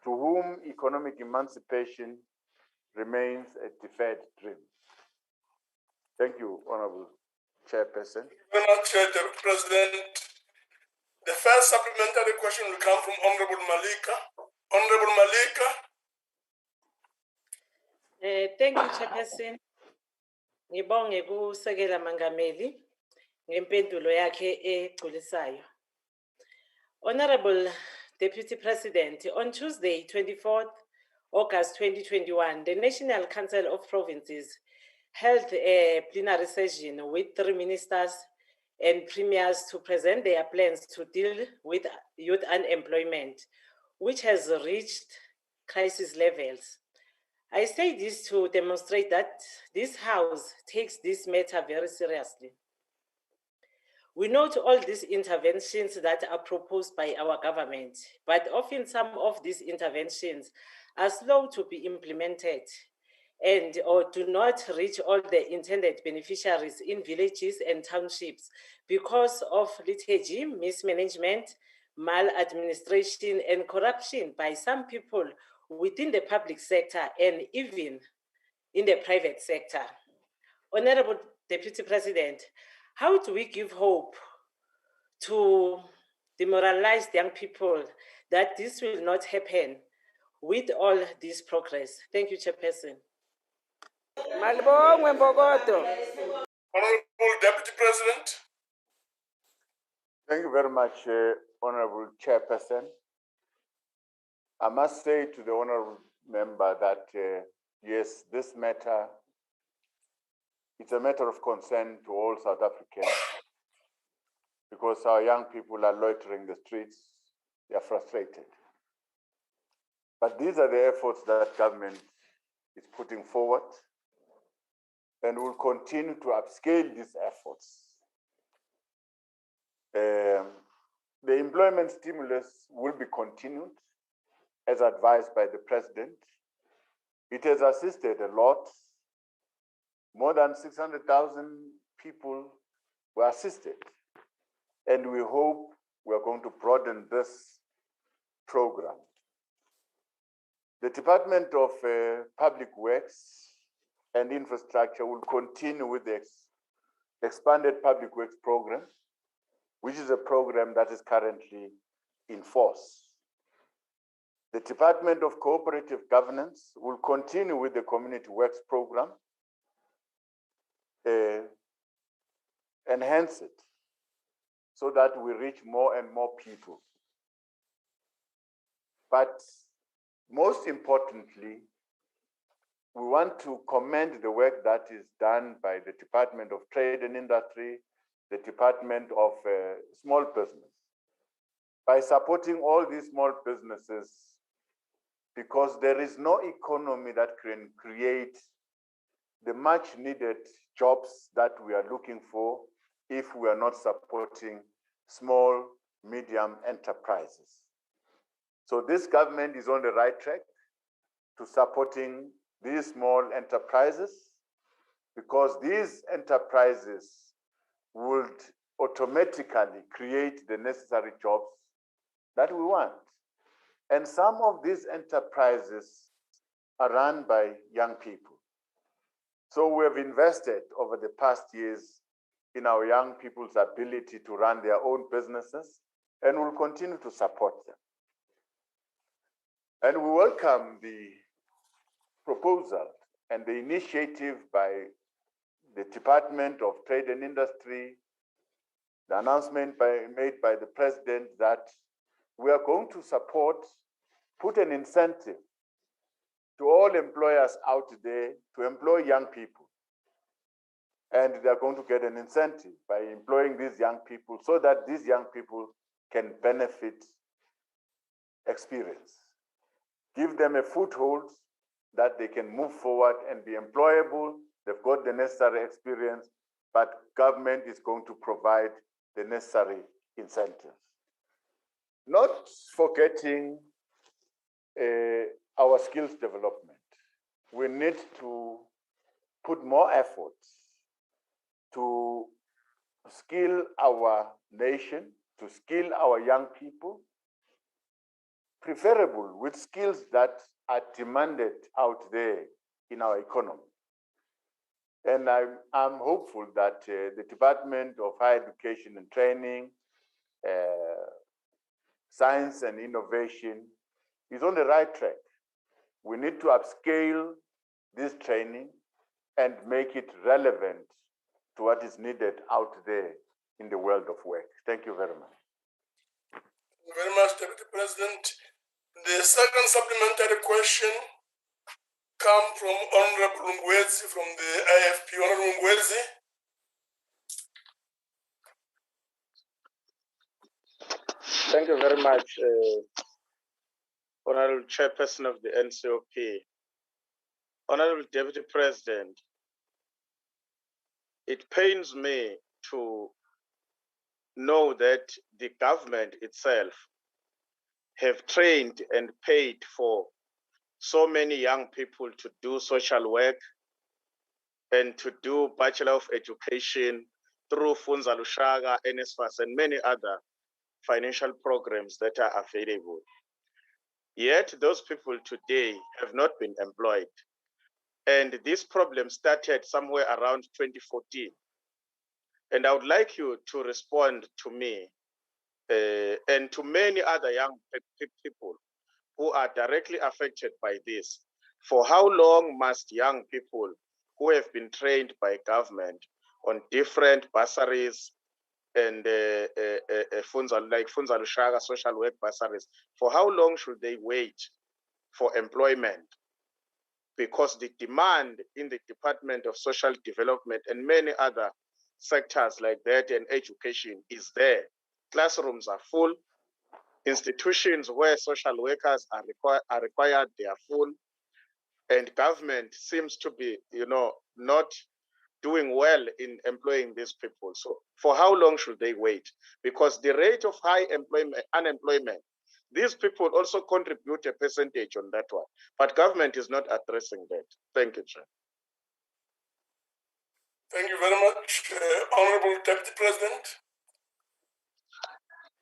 to whom economic emancipation remains a deferred dream. Thank you, Honorable Chairperson. Thank you very much, President. The first supplementary question will come from Honorable Malika. Honorable Malika. Thank you, Chairperson. Ngibonge kusekela Mangameli ngempendulo yakhe egculisayo. Honorable Deputy President, on Tuesday, 24th August 2021, the National Council of Provinces held a plenary session with 3 ministers and premiers to present their plans to deal with youth unemployment, which has reached crisis levels. I say this to demonstrate that this House takes this matter very seriously. We note all these interventions that are proposed by our government, but often some of these interventions are slow to be implemented and or do not reach all the intended beneficiaries in villages and townships because of liturgy, mismanagement, maladministration, and corruption by some people within the public sector and even in the private sector. Honorable Deputy President, how do we give hope to demoralized young people that this will not happen with all this progress. Thank you, Chairperson. Honorable Deputy President. Thank you very much, Honorable Chairperson. I must say to the Honorable Member that, yes, this matter, it's a matter of concern to all South Africans because our young people are loitering the streets, they are frustrated. But these are the efforts that government is putting forward, and will continue to upscale these efforts. The employment stimulus will be continued as advised by the President. It has assisted a lot. More than 600,000 people were assisted. And we hope we are going to broaden this program. The Department of Public Works and Infrastructure will continue with the expanded Public Works program, which is a program that is currently in force. The Department of Cooperative Governance will continue with the Community Works program, enhance it so that we reach more and more people. But most importantly, we want to commend the work that is done by the Department of Trade and Industry, the Department of Small Business, by supporting all these small businesses, because there is no economy that can create the much needed jobs that we are looking for if we are not supporting small, medium enterprises. So this government is on the right track to supporting these small enterprises, because these enterprises would automatically create the necessary jobs that we want. And some of these enterprises are run by young people. So we have invested over the past years in our young people's ability to run their own businesses, and will continue to support them. And we welcome the proposal and the initiative by the Department of Trade and Industry, the announcement made by the President that we are going to support, put an incentive to all employers out there to employ young people. And they're going to get an incentive by employing these young people so that these young people can benefit experience. Give them a foothold that they can move forward and be employable. They've got the necessary experience, but government is going to provide the necessary incentives. Not forgetting our skills development. We need to put more effort to skill our nation, to skill our young people, preferable with skills that are demanded out there in our economy. And I'm hopeful that the Department of Higher Education and Training, Science and Innovation is on the right track. We need to upscale this training and make it relevant to what is needed out there in the world of work. Thank you very much. Thank you very much, Deputy President. The second supplementary question comes from Honorable Ngwezi from the IFP. Honorable Ngwezi. Thank you very much, Honorable Chairperson of the NCOP. Honorable Deputy President, it pains me to know that the government itself have trained and paid for so many young people to do social work and to do Bachelor of Education through Funza Lushaga, NSFAS, and many other financial programs that are available. Yet those people today have not been employed. And this problem started somewhere around 2014. And I would like you to respond to me and to many other young people who are directly affected by this. For how long must young people who have been trained by government on different bursaries and like Funza Lushaka social work bursaries, for how long should they wait for employment? Because the demand in the Department of Social Development and many other sectors like that and education is there. Classrooms are full. Institutions where social workers are required, they are full. And government seems to be, not doing well in employing these people. So for how long should they wait? Because the rate of high unemployment, these people also contribute a percentage on that one. But government is not addressing that. Thank you, Chair. Thank you very much, Honorable Deputy President.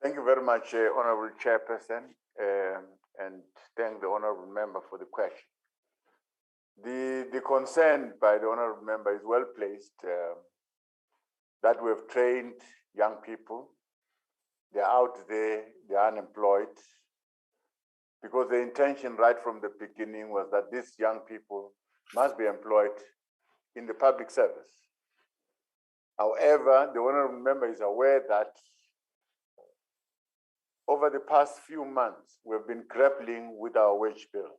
Thank you very much, Honorable Chairperson, and thank the Honorable Member for the question. The concern by the Honorable Member is well placed, that we have trained young people. They're out there, they're unemployed, because the intention right from the beginning was that these young people must be employed in the public service. However, the Honorable Member is aware that over the past few months, we've been grappling with our wage bill.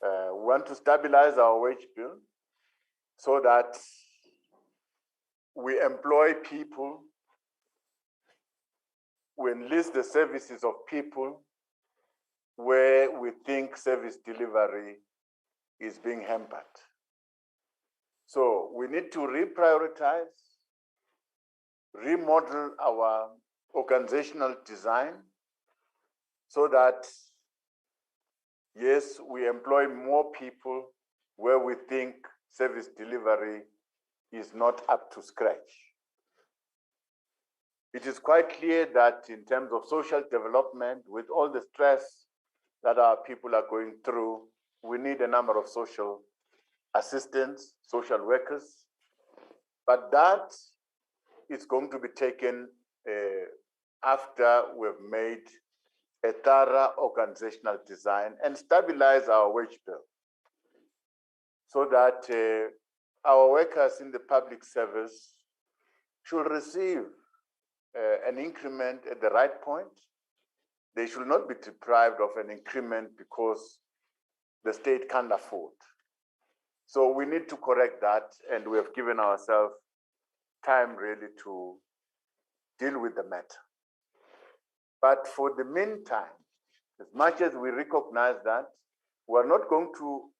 We want to stabilize our wage bill so that we employ people, we enlist the services of people where we think service delivery is being hampered. So we need to reprioritize, remodel our organizational design so that, yes, we employ more people where we think service delivery is not up to scratch. It is quite clear that in terms of social development, with all the stress that our people are going through, we need a number of social assistants, social workers, but that is going to be taken after we've made a thorough organizational design and stabilize our wage bill so that our workers in the public service should receive an increment at the right point. They should not be deprived of an increment because the state can't afford. So we need to correct that, and we have given ourselves time really to deal with the matter. But for the meantime, as much as we recognize that, we're not going to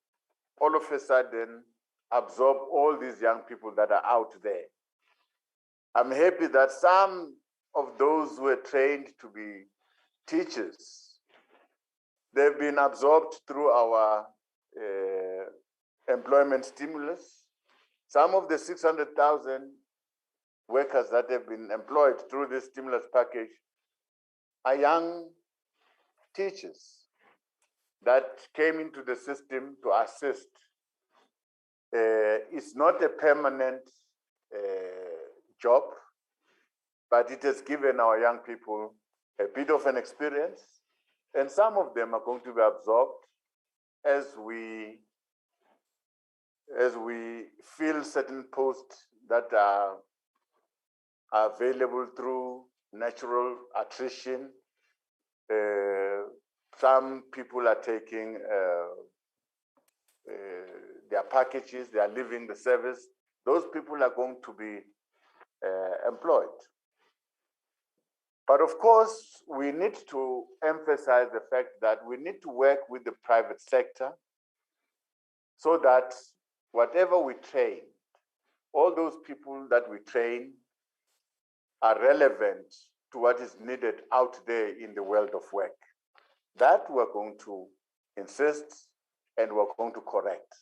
all of a sudden absorb all these young people that are out there. I'm happy that some of those who are trained to be teachers, they've been absorbed through our employment stimulus. Some of the 600,000 workers that have been employed through this stimulus package are young teachers that came into the system to assist. It's not a permanent job, but it has given our young people a bit of an experience, and some of them are going to be absorbed as we fill certain posts that are available through natural attrition. Some people are taking their packages, they are leaving the service. Those people are going to be employed. But of course, we need to emphasize the fact that we need to work with the private sector so that whatever we train, all those people that we train are relevant to what is needed out there in the world of work. That we're going to insist and we're going to correct.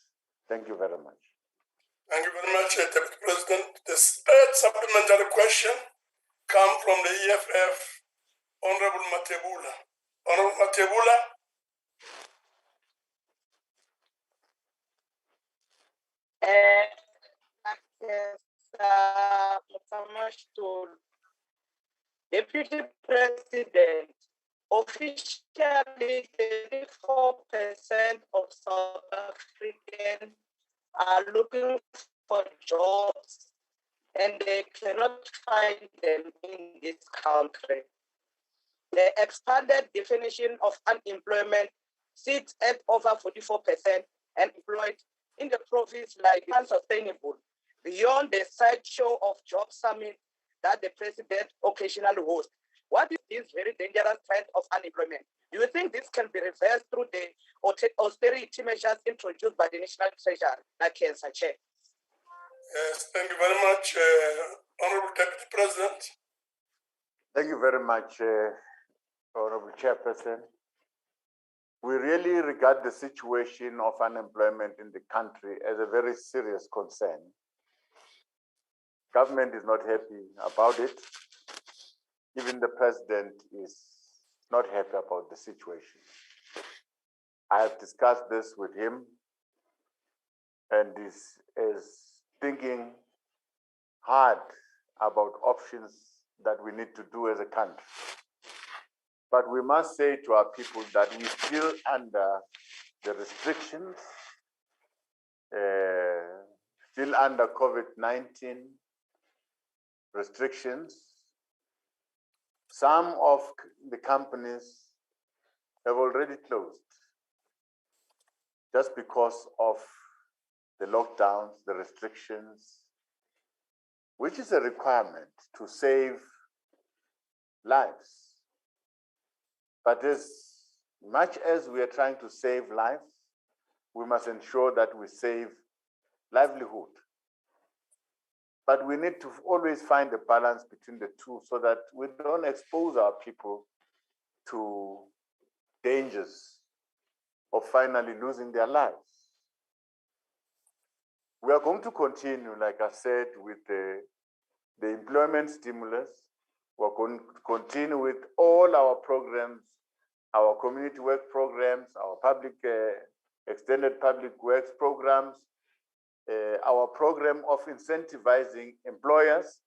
Thank you very much. Thank you very much, Deputy President. The third supplementary question comes from the EFF, Honorable Matebula. Honorable Matebula. Deputy President, officially 34% of South Africans are looking for jobs and they cannot find them in this country. The expanded definition of unemployment sits at over 44% and employed in the province like unsustainable, beyond the sideshow of job summit that the president occasionally hosts. What is this very dangerous trend of unemployment? Do you think this can be reversed through the austerity measures introduced by the National Treasury, like Cancer Chair? Yes, thank you very much, Honorable Deputy President. Thank you very much, Honorable Chairperson. We really regard the situation of unemployment in the country as a very serious concern. Government is not happy about it. Even the president is not happy about the situation. I have discussed this with him and is thinking hard about options that we need to do as a country. But we must say to our people that we're still under the restrictions, still under COVID-19 restrictions. Some of the companies have already closed just because of the lockdowns, the restrictions, which is a requirement to save lives. But as much as we are trying to save lives, we must ensure that we save livelihood. But we need to always find a balance between the two so that we don't expose our people to dangers of finally losing their lives. We are going to continue, like I said, with the employment stimulus. We're going to continue with all our programs, our community work programs, our public, extended public works programs, our program of incentivizing employers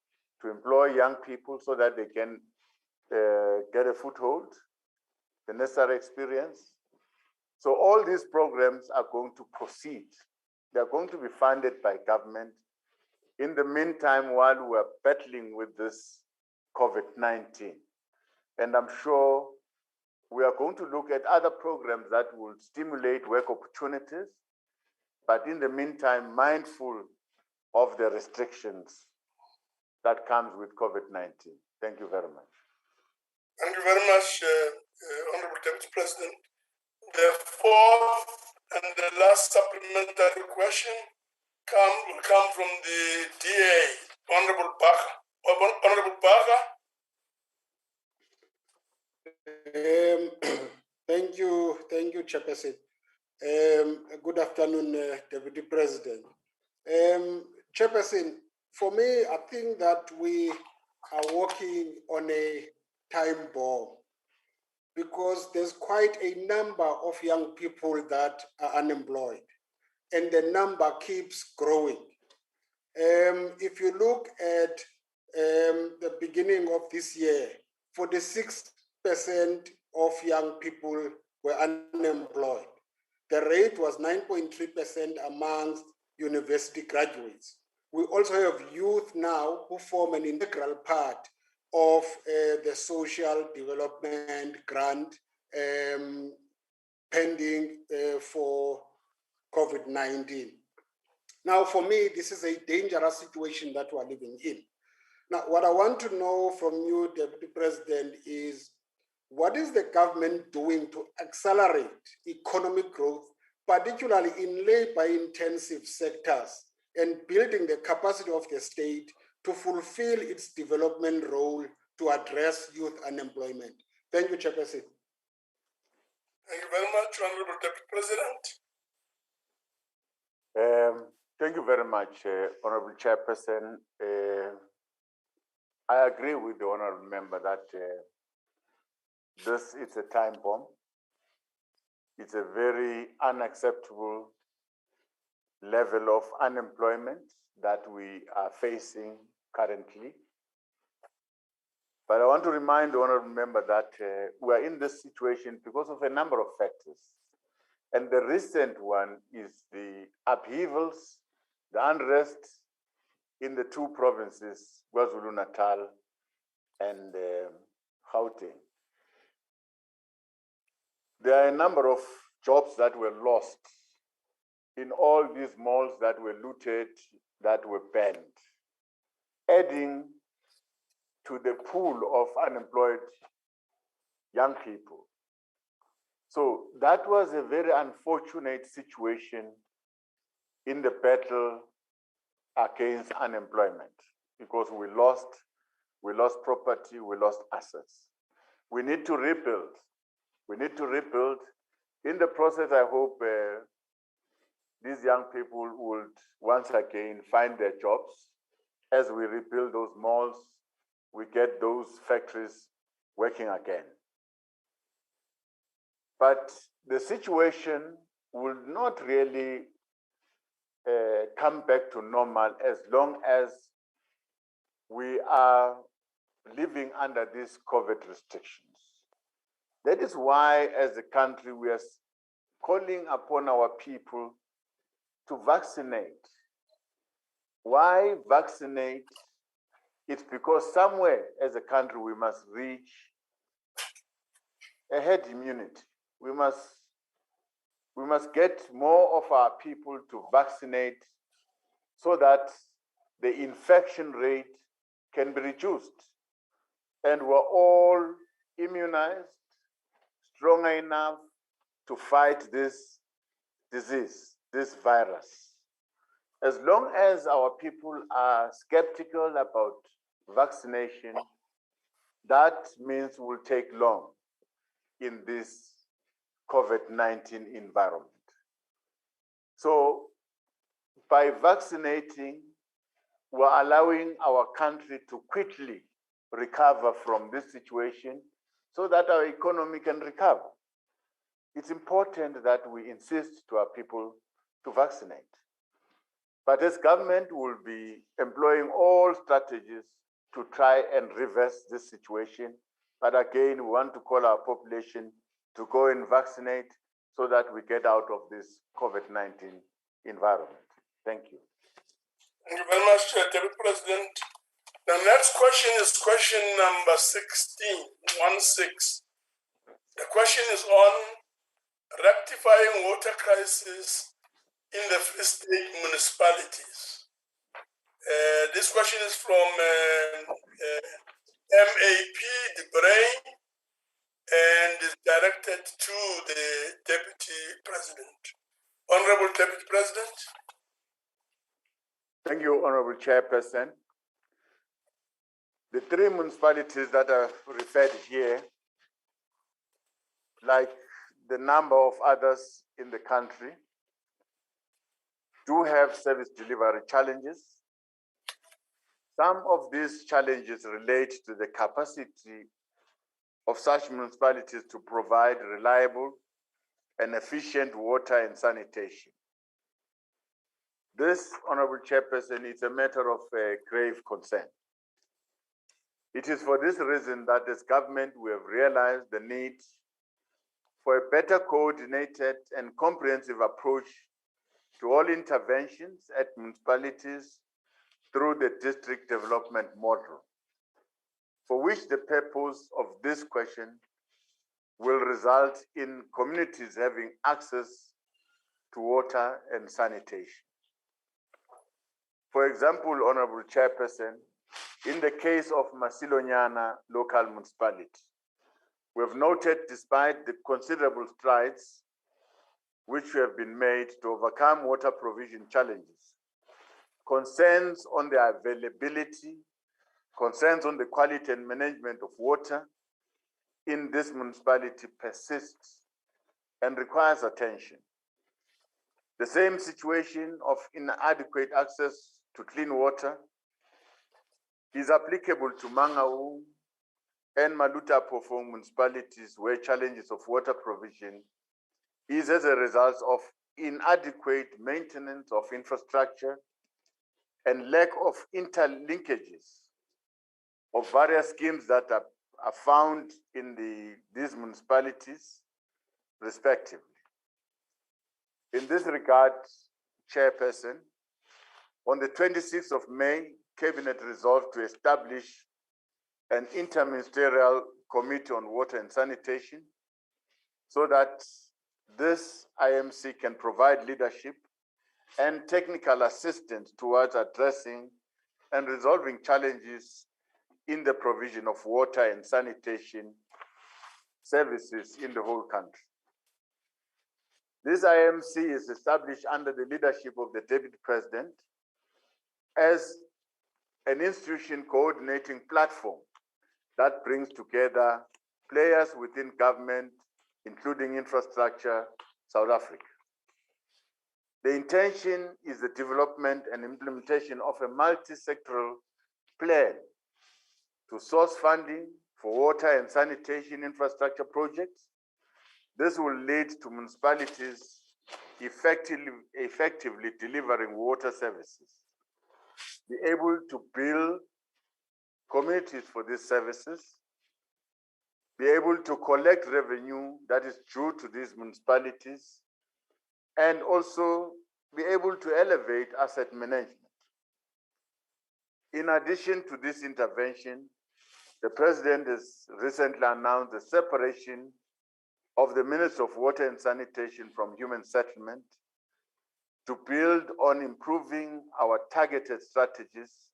to employ young people so that they can get a foothold, the necessary experience. So all these programs are going to proceed. They're going to be funded by government. In the meantime, while we're battling with this COVID-19, and I'm sure we are going to look at other programs that will stimulate work opportunities, but in the meantime, mindful of the restrictions that comes with COVID-19. Thank you very much. Thank you very much, Honorable Deputy President. The fourth and the last supplementary question will come from the DA, Honorable Baga. Honorable Baga. Thank you, Chairperson. Good afternoon, Deputy President. Chairperson, for me, I think that we are working on a time bomb because there's quite a number of young people that are unemployed and the number keeps growing. If you look at the beginning of this year, 46% of young people were unemployed. The rate was 9.3% amongst university graduates. We also have youth now who form an integral part of the social development grant pending for COVID-19. Now, for me, this is a dangerous situation that we're living in. Now, what I want to know from you, Deputy President, is what is the government doing to accelerate economic growth, particularly in labor-intensive sectors, and building the capacity of the state to fulfill its development role to address youth unemployment? Thank you, Chairperson. Thank you very much, Honorable Deputy President. Thank you very much, Honorable Chairperson. I agree with the Honorable Member that this is a time bomb. It's a very unacceptable level of unemployment that we are facing currently. But I want to remind the honorable member that we are in this situation because of a number of factors. And the recent one is the upheavals, the unrest in the two provinces, KwaZulu-Natal and Gauteng. There are a number of jobs that were lost in all these malls that were looted, that were banned, adding to the pool of unemployed young people. So that was a very unfortunate situation in the battle against unemployment because we lost property, we lost assets. We need to rebuild. We need to rebuild. In the process, I hope these young people would once again find their jobs. As we rebuild those malls, we get those factories working again. But the situation will not really come back to normal as long as we are living under these COVID restrictions. That is why, as a country, we are calling upon our people to vaccinate. Why vaccinate? It's because somewhere as a country we must reach a herd immunity. We must get more of our people to vaccinate so that the infection rate can be reduced. And we're all immunized, strong enough to fight this disease, this virus. As long as our people are skeptical about vaccination, that means we'll take long in this COVID-19 environment. So by vaccinating, we're allowing our country to quickly recover from this situation so that our economy can recover. It's important that we insist to our people to vaccinate. But as government will be employing all strategies to try and reverse this situation. But again, we want to call our population to go and vaccinate so that we get out of this COVID-19 environment. Thank you. Thank you very much, Deputy President. The next question is question number 16. The question is on rectifying water crisis in the Free State municipalities. This question is from MAP De Bray and is directed to the Deputy President. Honorable Deputy President. Thank you, Honorable Chairperson. The three municipalities that are referred here, like the number of others in the country, do have service delivery challenges. Some of these challenges relate to the capacity of such municipalities to provide reliable and efficient water and sanitation. This, Honorable Chairperson, is a matter of grave concern. It is for this reason that as government we have realized the need for a better coordinated and comprehensive approach to all interventions at municipalities through the district development model, for which the purpose of this question will result in communities having access to water and sanitation. For example, Honorable Chairperson, in the case of Masilonyana local municipality, we have noted, despite the considerable strides which have been made to overcome water provision challenges, concerns on the availability, concerns on the quality and management of water in this municipality persists and requires attention. The same situation of inadequate access to clean water is applicable to Mangaung and Maluta Pofong municipalities, where challenges of water provision is as a result of inadequate maintenance of infrastructure and lack of interlinkages of various schemes that are found in these municipalities, respectively. In this regard, Chairperson, on the 26th of May, Cabinet resolved to establish an interministerial committee on water and sanitation so that this IMC can provide leadership and technical assistance towards addressing and resolving challenges in the provision of water and sanitation services in the whole country. This IMC is established under the leadership of the Deputy President as an institution coordinating platform that brings together players within government, including infrastructure, South Africa. The intention is the development and implementation of a multi-sectoral plan to source funding for water and sanitation infrastructure projects. This will lead to municipalities effectively delivering water services, be able to build communities for these services, be able to collect revenue that is due to these municipalities, and also be able to elevate asset management. In addition to this intervention, the President has recently announced the separation of the Minister of Water and Sanitation from Human Settlement to build on improving our targeted strategies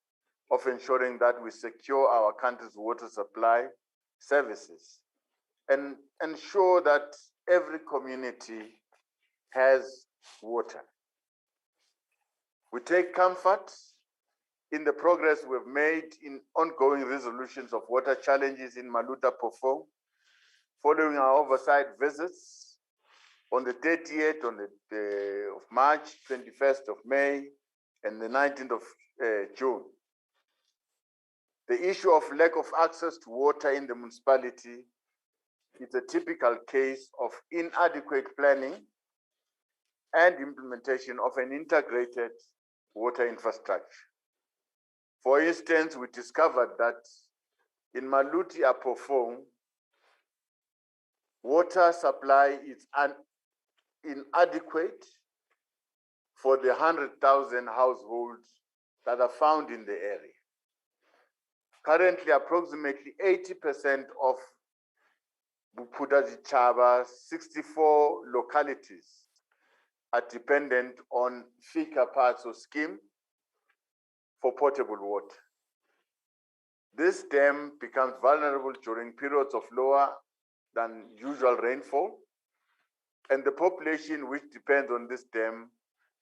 of ensuring that we secure our country's water supply services and ensure that every community has water. We take comfort in the progress we've made in ongoing resolutions of water challenges in Maluta Pofong, following our oversight visits on the 30th of March, 21st of May, and the 19th of June. The issue of lack of access to water in the municipality is a typical case of inadequate planning and implementation of an integrated water infrastructure. For instance, we discovered that in Maluti Apofong, water supply is inadequate for the 100,000 households that are found in the area. Currently, approximately 80% of Bupuda Chaba, 64 localities are dependent on Fika Patso scheme for potable water. This dam becomes vulnerable during periods of lower than usual rainfall, and the population which depends on this dam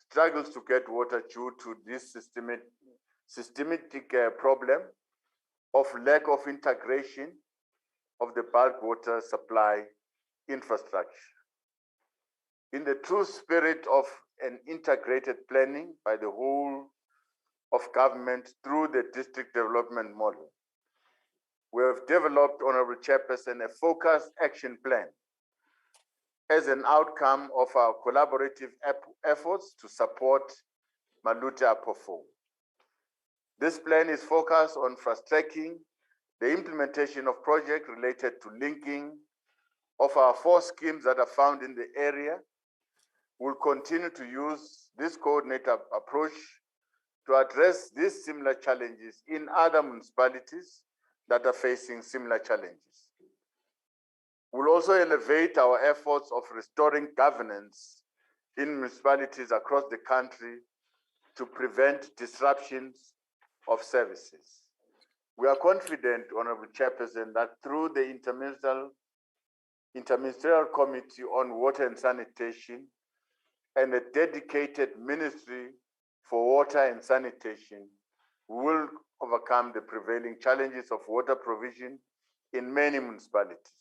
struggles to get water due to this systematic problem of lack of integration of the bulk water supply infrastructure. In the true spirit of an integrated planning by the whole of government through the district development model, we have developed, Honorable Chairperson, a focused action plan as an outcome of our collaborative efforts to support Maluti Apofong. This plan is focused on fast-tracking the implementation of projects related to linking of our 4 schemes that are found in the area. We'll continue to use this coordinated approach to address these similar challenges in other municipalities that are facing similar challenges. We'll also elevate our efforts of restoring governance in municipalities across the country to prevent disruptions of services. We are confident, Honorable Chairperson, that through the Interministerial Committee on Water and Sanitation and a dedicated Ministry for Water and Sanitation, we will overcome the prevailing challenges of water provision in many municipalities.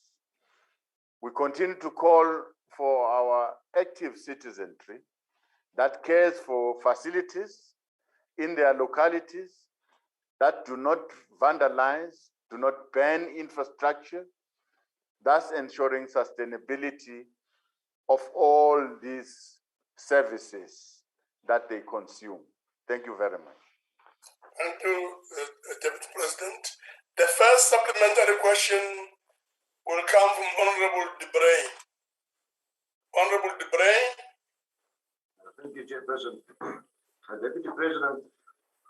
We continue to call for our active citizenry that cares for facilities in their localities, that do not vandalize, do not ban infrastructure, thus ensuring sustainability of all these services that they consume. Thank you very much. Thank you, Deputy President. The first supplementary question will come from Honorable Debray. Honorable Debray. Thank you, Chairperson. Deputy President,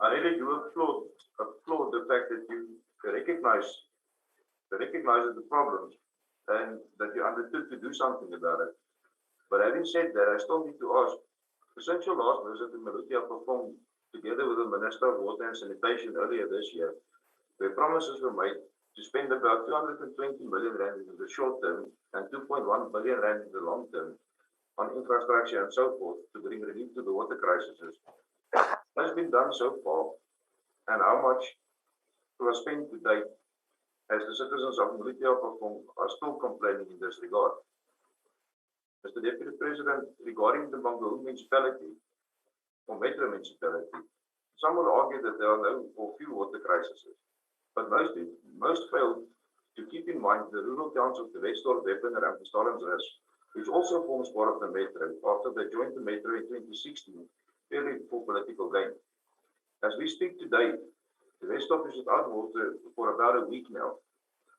I really do applaud the fact that you recognize the problems and that you undertook to do something about it. But having said that, I still need to ask, since your last visit to Malutia performed together with the Minister of Water and Sanitation earlier this year, where promises were made to spend about 220 million rand in the short term and 2.1 billion rand in the long term on infrastructure and so forth to bring relief to the water crises. What has been done so far, and how much was spent to date, as the citizens of Malutia are still complaining in this regard? Mr. Deputy President, regarding the Mangaung municipality, or Metro municipality, some will argue that there are no or few water crises, but most fail to keep in mind the rural towns of the Westdorp, Wepener and Stalensrus, which also forms part of the Metro after they joined the Metro in 2016, purely for political gain. As we speak today, the Westdorp is without water for about a week now,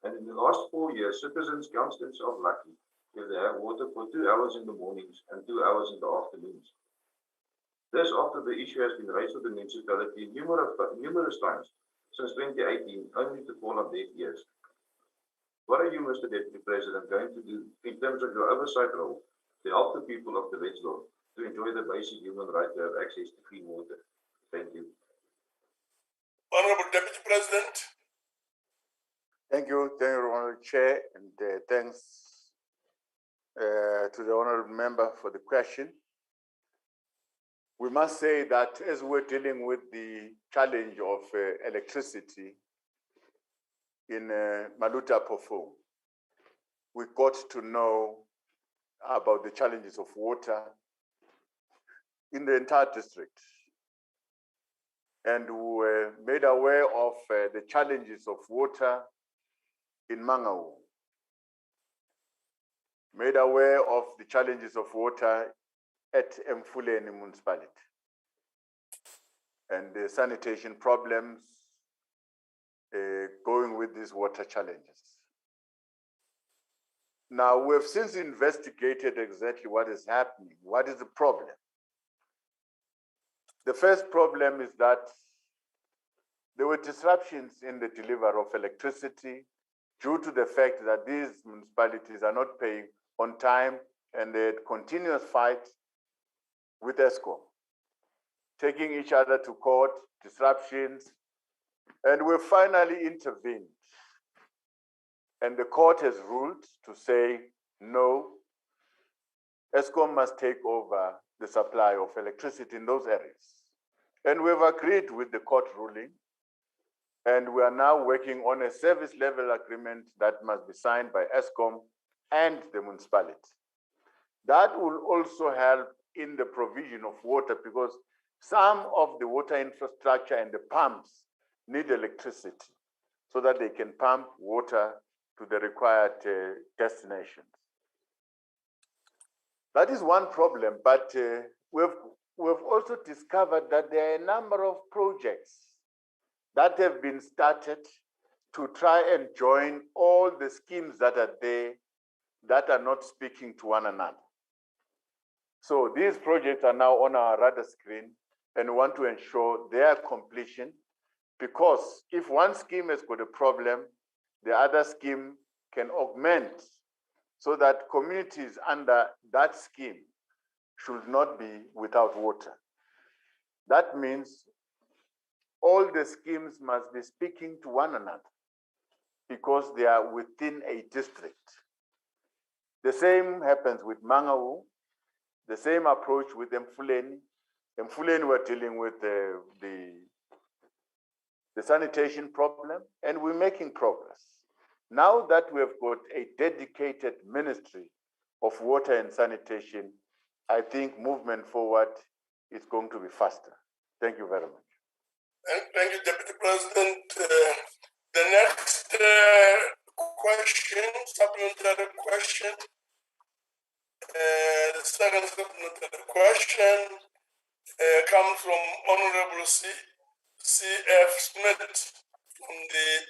and in the last 4 years, citizens count themselves lucky if they have water for 2 hours in the mornings and 2 hours in the afternoons. This after the issue has been raised with the municipality numerous times since 2018, only to fall on deaf ears. What are you, Mr. Deputy President, going to do in terms of your oversight role to help the people of the Westdorp to enjoy the basic human right to have access to clean water? Thank you. Honorable Deputy President. Thank you, Honorable Chair, and thanks to the Honorable Member for the question. We must say that as we're dealing with the challenge of electricity in Maluta Pofong, we got to know about the challenges of water in the entire district. And we were made aware of the challenges of water in Mangaung, made aware of the challenges of water at Mfuleni municipality and the sanitation problems going with these water challenges. Now, we have since investigated exactly what is happening. What is the problem? The first problem is that there were disruptions in the delivery of electricity due to the fact that these municipalities are not paying on time, and they had continuous fight with ESCOM, taking each other to court, disruptions, and we finally intervened. And the court has ruled to say, no, ESCOM must take over the supply of electricity in those areas. And we've agreed with the court ruling, and we are now working on a service level agreement that must be signed by ESCOM and the municipality. That will also help in the provision of water, because some of the water infrastructure and the pumps need electricity so that they can pump water to the required destinations. That is one problem, but we've also discovered that there are a number of projects that have been started to try and join all the schemes that are there that are not speaking to one another. So these projects are now on our radar screen, and we want to ensure their completion, because if one scheme has got a problem, the other scheme can augment, so that communities under that scheme should not be without water. That means all the schemes must be speaking to one another because they are within a district. The same happens with Mangaung, the same approach with Mfuleni. Mfuleni, we're dealing with the sanitation problem, and we're making progress. Now that we have got a dedicated ministry of water and sanitation, I think movement forward is going to be faster. Thank you very much. Thank you, Deputy President. The next question, supplementary question. The second supplementary question comes from Honorable C.F. Smith. from the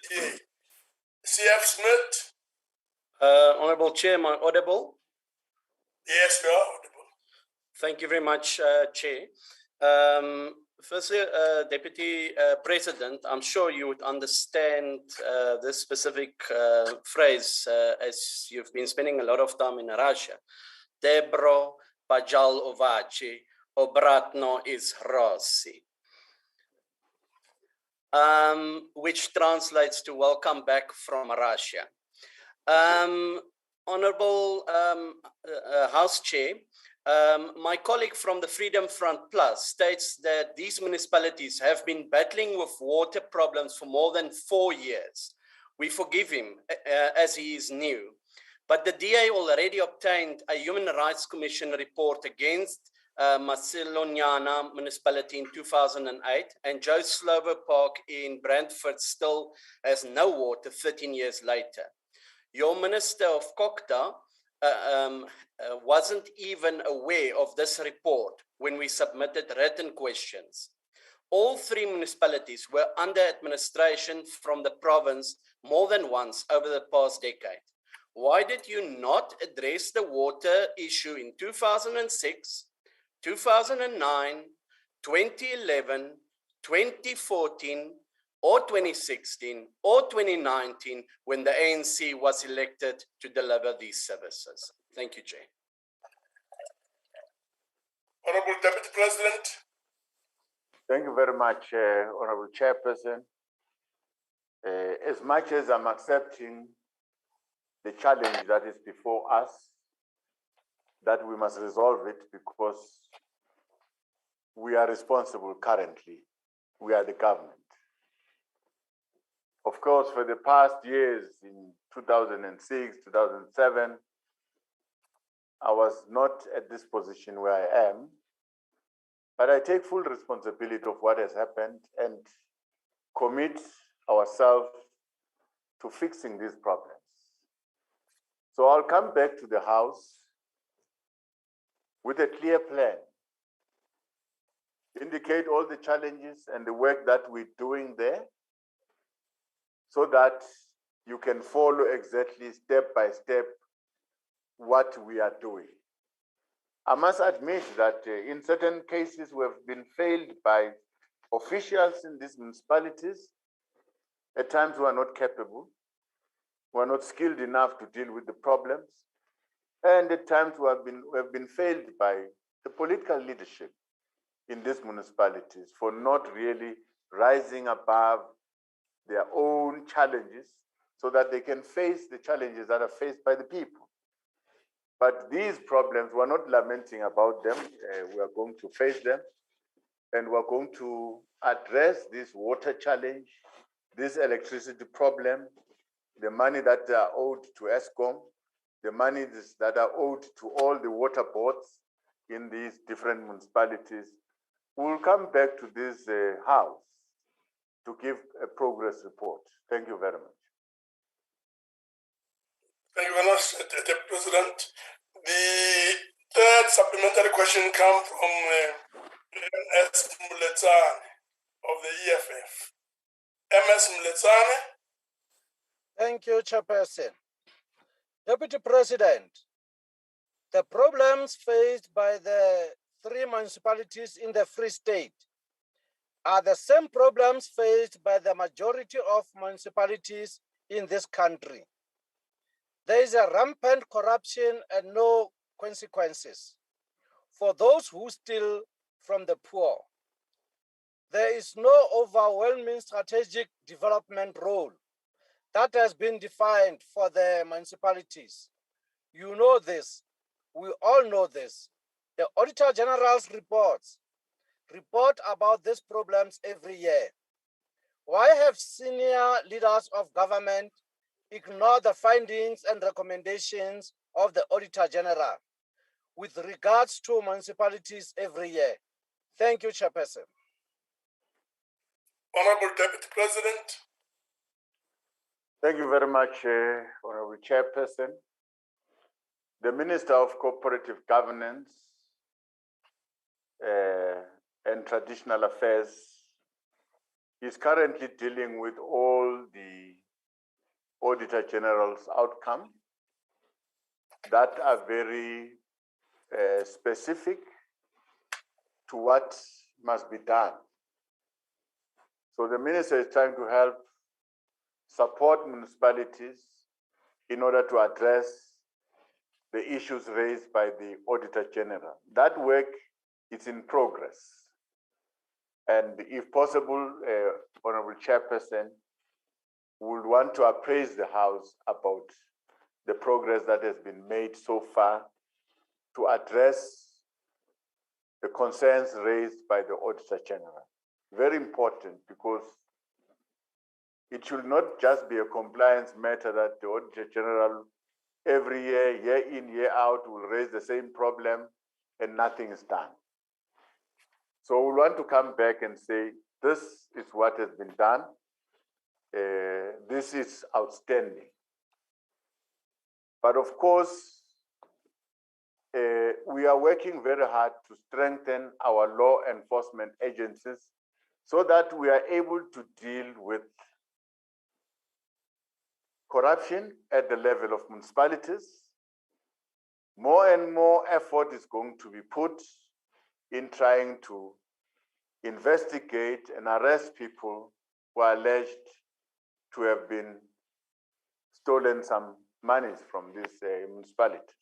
DA. CF Smith? Honorable Chair, am I audible? Yes, you are audible. Thank you very much, Chair. Firstly, Deputy President, I'm sure you would understand this specific phrase as you've been spending a lot of time in Russia. Debro Bajal Ovaci, Obratno is Rossi. Which translates to welcome back from Russia. Honorable House Chair, my colleague from the Freedom Front Plus states that these municipalities have been battling with water problems for more than 4 years. We forgive him as he is new, but the DA already obtained a Human Rights Commission report against Macedoniana municipality in 2008, and Joe Slover Park in Brantford still has no water 13 years later. Your Minister of Kokta wasn't even aware of this report when we submitted written questions. All 3 municipalities were under administration from the province more than once over the past decade. Why did you not address the water issue in 2006, 2009, 2011, 2014, or 2016, or 2019, when the ANC was elected to deliver these services? Thank you, Chair. Honorable Deputy President. Thank you very much, Honorable Chairperson. As much as I'm accepting the challenge that is before us, that we must resolve it because we are responsible currently. We are the government. Of course, for the past years, in 2006, 2007, I was not at this position where I am, but I take full responsibility of what has happened and commit ourselves to fixing these problems. So I'll come back to the House with a clear plan, indicate all the challenges and the work that we're doing there, so that you can follow exactly step by step what we are doing. I must admit that in certain cases we have been failed by officials in these municipalities. At times we are not capable, we are not skilled enough to deal with the problems, and at times we have been failed by the political leadership in these municipalities for not really rising above their own challenges so that they can face the challenges that are faced by the people. But these problems, we're not lamenting about them. We are going to face them, and we're going to address this water challenge, this electricity problem, the money that are owed to ESCOM, the money that are owed to all the water boards in these different municipalities. We'll come back to this House to give a progress report. Thank you very much. Thank you very much, Deputy President. The third supplementary question comes from MS Muletsane of the EFF. MS Muletsane. Thank you, Chairperson. Deputy President, the problems faced by the 3 municipalities in the Free State are the same problems faced by the majority of municipalities in this country. There is a rampant corruption and no consequences for those who steal from the poor. There is no overwhelming strategic development role that has been defined for the municipalities. You know this. We all know this. The Auditor General's report about these problems every year. Why have senior leaders of government ignored the findings and recommendations of the Auditor General with regards to municipalities every year? Thank you, Chairperson. Honorable Deputy President. Thank you very much, Honorable Chairperson. The Minister of Cooperative Governance and Traditional Affairs is currently dealing with all the Auditor General's outcome that are very specific to what must be done. So the minister is trying to help support municipalities in order to address the issues raised by the Auditor General. That work is in progress. And if possible, Honorable Chairperson, would want to appraise the House about the progress that has been made so far to address the concerns raised by the Auditor General. Very important, because it should not just be a compliance matter that the Auditor General every year in, year out, will raise the same problem and nothing is done. So we want to come back and say, this is what has been done. This is outstanding. But of course, we are working very hard to strengthen our law enforcement agencies so that we are able to deal with corruption at the level of municipalities. More and more effort is going to be put in trying to investigate and arrest people who are alleged to have been stolen some monies from these municipalities.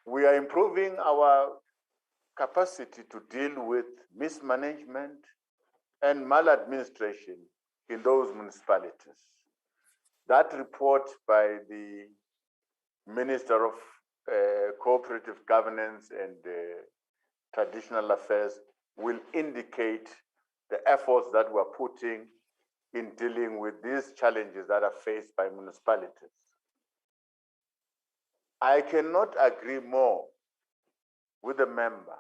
We are improving our capacity to deal with mismanagement and maladministration in those municipalities. That report by the Minister of Cooperative Governance and Traditional Affairs will indicate the efforts that we're putting in dealing with these challenges that are faced by municipalities. I cannot agree more with the member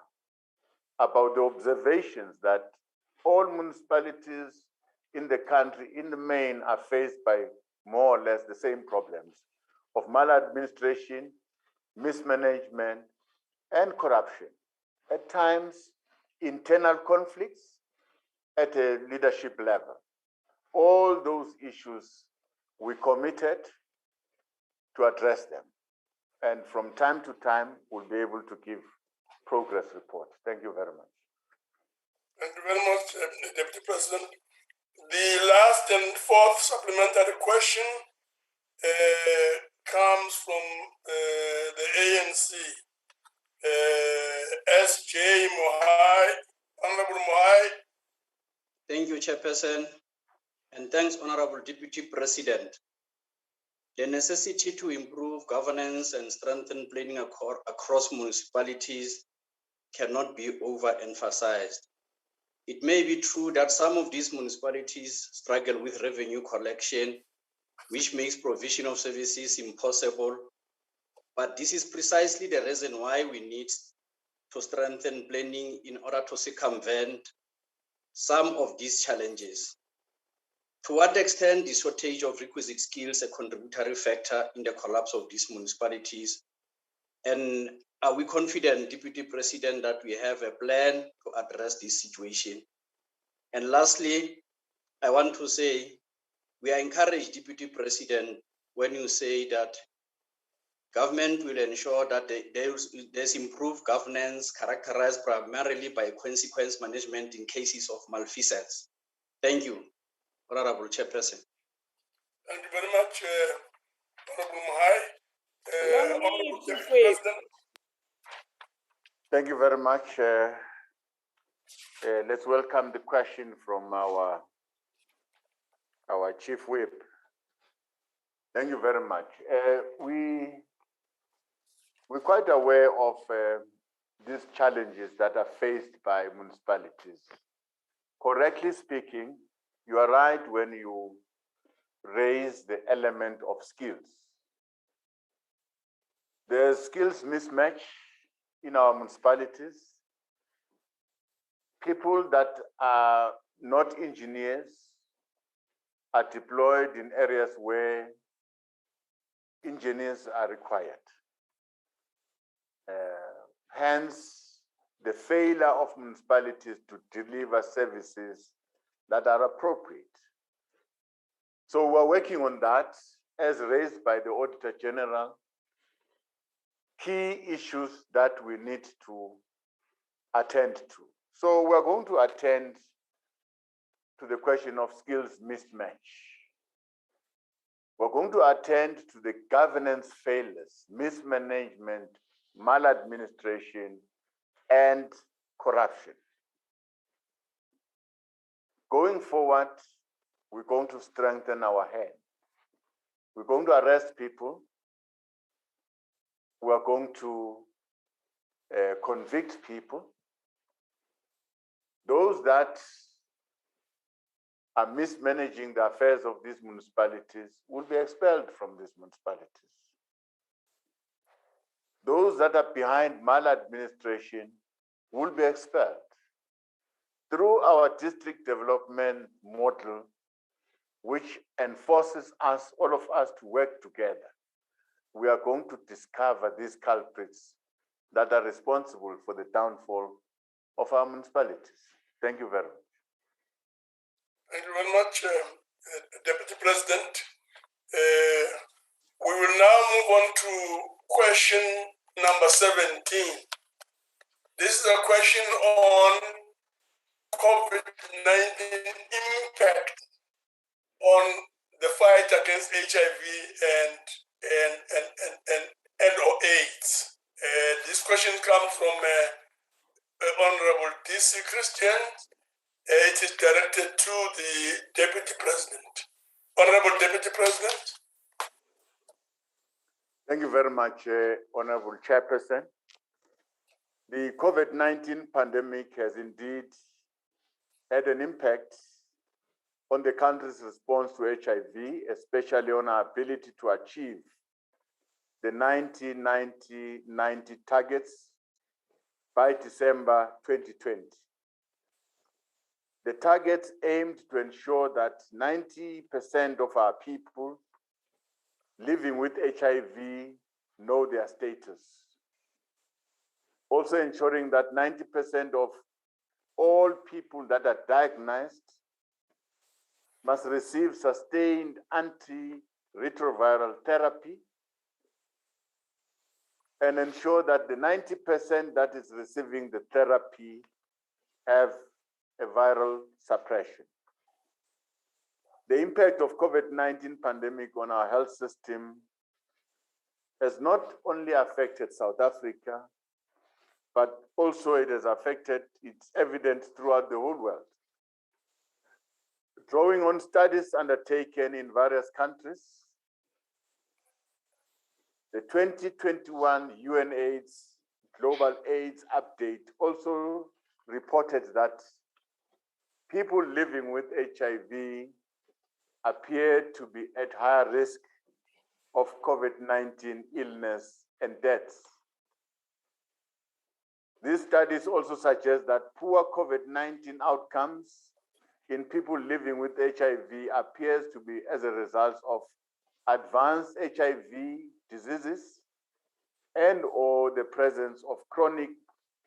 about the observations that all municipalities in the country, in the main, are faced by more or less the same problems of maladministration, mismanagement, and corruption. At times, internal conflicts at a leadership level. All those issues we committed to address them. And from time to time, we'll be able to give progress reports. Thank you very much. Thank you very much, Deputy President. The last and fourth supplementary question comes from the ANC. S.J. Mohai, Honorable Mohai. Thank you, Chairperson, and thanks, Honorable Deputy President. The necessity to improve governance and strengthen planning across municipalities cannot be overemphasized. It may be true that some of these municipalities struggle with revenue collection, which makes provision of services impossible. But this is precisely the reason why we need to strengthen planning in order to circumvent some of these challenges. To what extent is shortage of requisite skills a contributory factor in the collapse of these municipalities? And are we confident, Deputy President, that we have a plan to address this situation? And lastly, I want to say, we are encouraged, Deputy President, when you say that government will ensure that there's improved governance characterized primarily by consequence management in cases of malfeasance. Thank you, Honorable Chairperson. Thank you very much, Honorable Mohai. Honorable Deputy President. Thank you very much. Let's welcome the question from our Chief Whip. Thank you very much. We're quite aware of these challenges that are faced by municipalities. Correctly speaking, you are right when you raise the element of skills. There's skills mismatch in our municipalities. People that are not engineers are deployed in areas where engineers are required. Hence, the failure of municipalities to deliver services that are appropriate. So we're working on that as raised by the Auditor General, key issues that we need to attend to. So we're going to attend to the question of skills mismatch. We're going to attend to the governance failures, mismanagement, maladministration, and corruption. Going forward, we're going to strengthen our hand. We're going to arrest people. We're going to convict people. Those that are mismanaging the affairs of these municipalities will be expelled from these municipalities. Those that are behind maladministration will be expelled. Through our district development model, which enforces us, all of us, to work together, we are going to discover these culprits that are responsible for the downfall of our municipalities. Thank you very much. Thank you very much, Deputy President. We will now move on to question number 17. This is a question on COVID-19 impact on the fight against HIV and or AIDS. This question comes from Honorable DC Christian. It is directed to the Deputy President. Honorable Deputy President. Thank you very much, Honorable Chairperson. The COVID-19 pandemic has indeed had an impact on the country's response to HIV, especially on our ability to achieve the 90-90-90 targets by December 2020. The targets aimed to ensure that 90% of our people living with HIV know their status. Also ensuring that 90% of all people that are diagnosed must receive sustained antiretroviral therapy, and ensure that the 90% that is receiving the therapy have a viral suppression. The impact of COVID-19 pandemic on our health system has not only affected South Africa, but also it has affected, it's evident throughout the whole world. Drawing on studies undertaken in various countries, the 2021 UNAIDS Global AIDS Update also reported that people living with HIV appear to be at higher risk of COVID-19 illness and deaths. These studies also suggest that poor COVID-19 outcomes in people living with HIV appears to be as a result of advanced HIV diseases and or the presence of chronic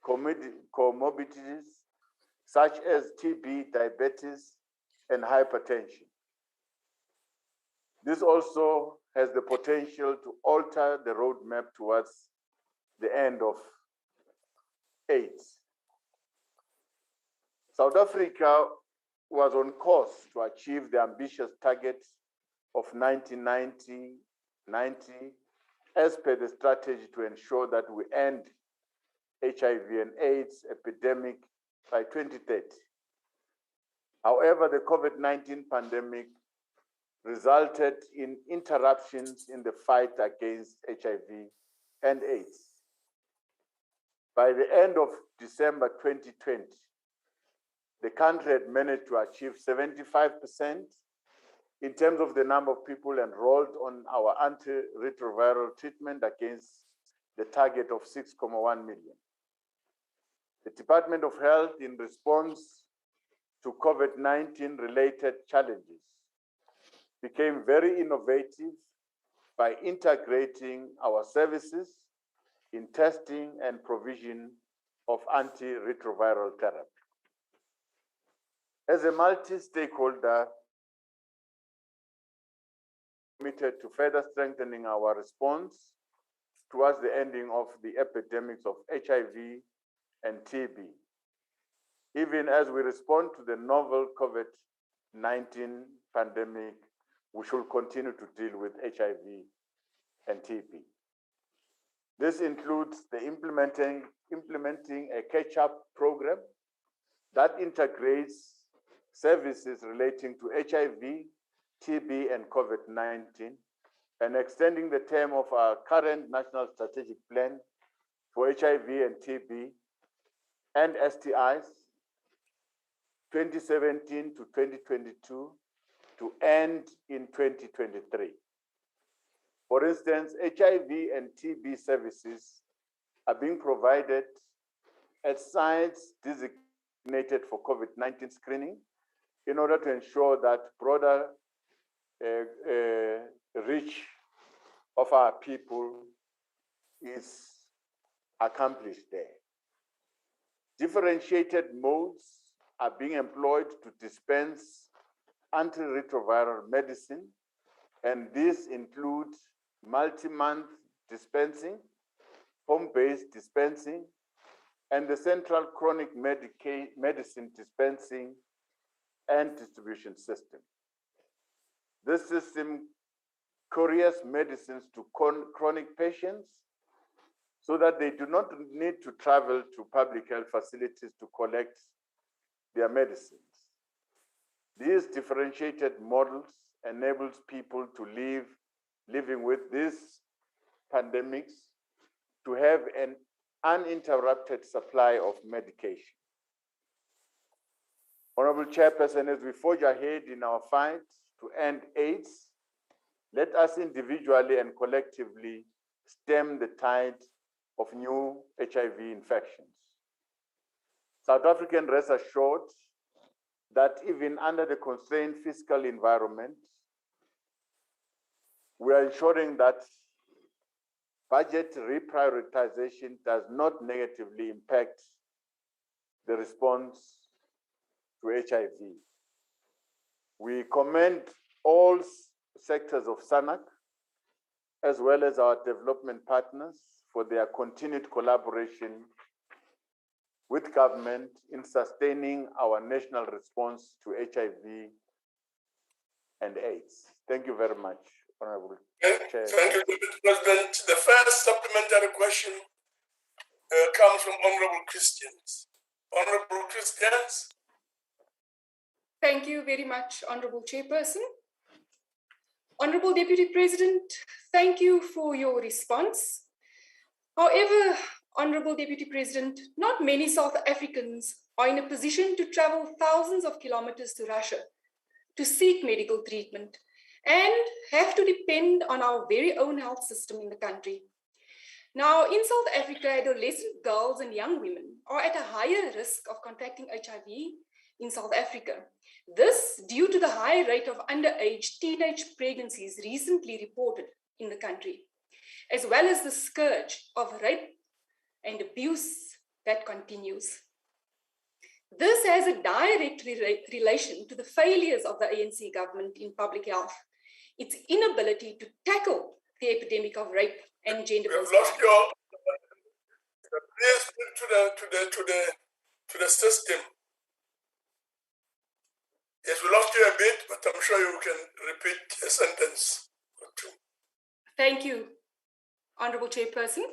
comorbidities such as TB, diabetes, and hypertension. This also has the potential to alter the roadmap towards the end of AIDS. South Africa was on course to achieve the ambitious target of 90-90-90 as per the strategy to ensure that we end HIV and AIDS epidemic by 2030. However, the COVID-19 pandemic resulted in interruptions in the fight against HIV and AIDS. By the end of December 2020, the country had managed to achieve 75% in terms of the number of people enrolled on our antiretroviral treatment against the target of 6.1 million. The Department of Health, in response to COVID-19 related challenges, became very innovative by integrating our services in testing and provision of antiretroviral therapy. As a multi-stakeholder, committed to further strengthening our response towards the ending of the epidemics of HIV and TB, even as we respond to the novel COVID-19 pandemic, we should continue to deal with HIV and TB. This includes the implementing a catch-up program that integrates services relating to HIV, TB, and COVID-19, and extending the term of our current National Strategic Plan for HIV and TB and STIs 2017 to 2022 to end in 2023. For instance, HIV and TB services are being provided at sites designated for COVID-19 screening in order to ensure that broader reach of our people is accomplished there. Differentiated modes are being employed to dispense antiretroviral medicine, and these include multi-month dispensing, home-based dispensing, and the central chronic medicine dispensing and distribution system. This system couriers medicines to chronic patients so that they do not need to travel to public health facilities to collect their medicines. These differentiated models enables people to living with these pandemics to have an uninterrupted supply of medication. Honorable Chairperson, as we forge ahead in our fight to end AIDS, let us individually and collectively stem the tide of new HIV infections. South African rest assured that even under the constrained fiscal environment, we are ensuring that budget reprioritization does not negatively impact the response to HIV. We commend all sectors of SANAC, as well as our development partners, for their continued collaboration with government in sustaining our national response to HIV and AIDS. Thank you very much, Honorable Chair. Thank you, Deputy President. The first supplementary question comes from Honorable Christians. Honorable Christians. Thank you very much, Honorable Chairperson. Honorable Deputy President, thank you for your response. However, Honorable Deputy President, not many South Africans are in a position to travel thousands of kilometers to Russia to seek medical treatment and have to depend on our very own health system in the country. Now, in South Africa, adolescent girls and young women are at a higher risk of contracting HIV in South Africa. This due to the high rate of underage teenage pregnancies recently reported in the country, as well as the scourge of rape and abuse that continues. This has a direct relation to the failures of the ANC government in public health, its inability to tackle the epidemic of rape and gender-based violence. Please speak to the system. Yes, we lost you a bit, but I'm sure you can repeat a sentence or two. Thank you, Honorable Chairperson.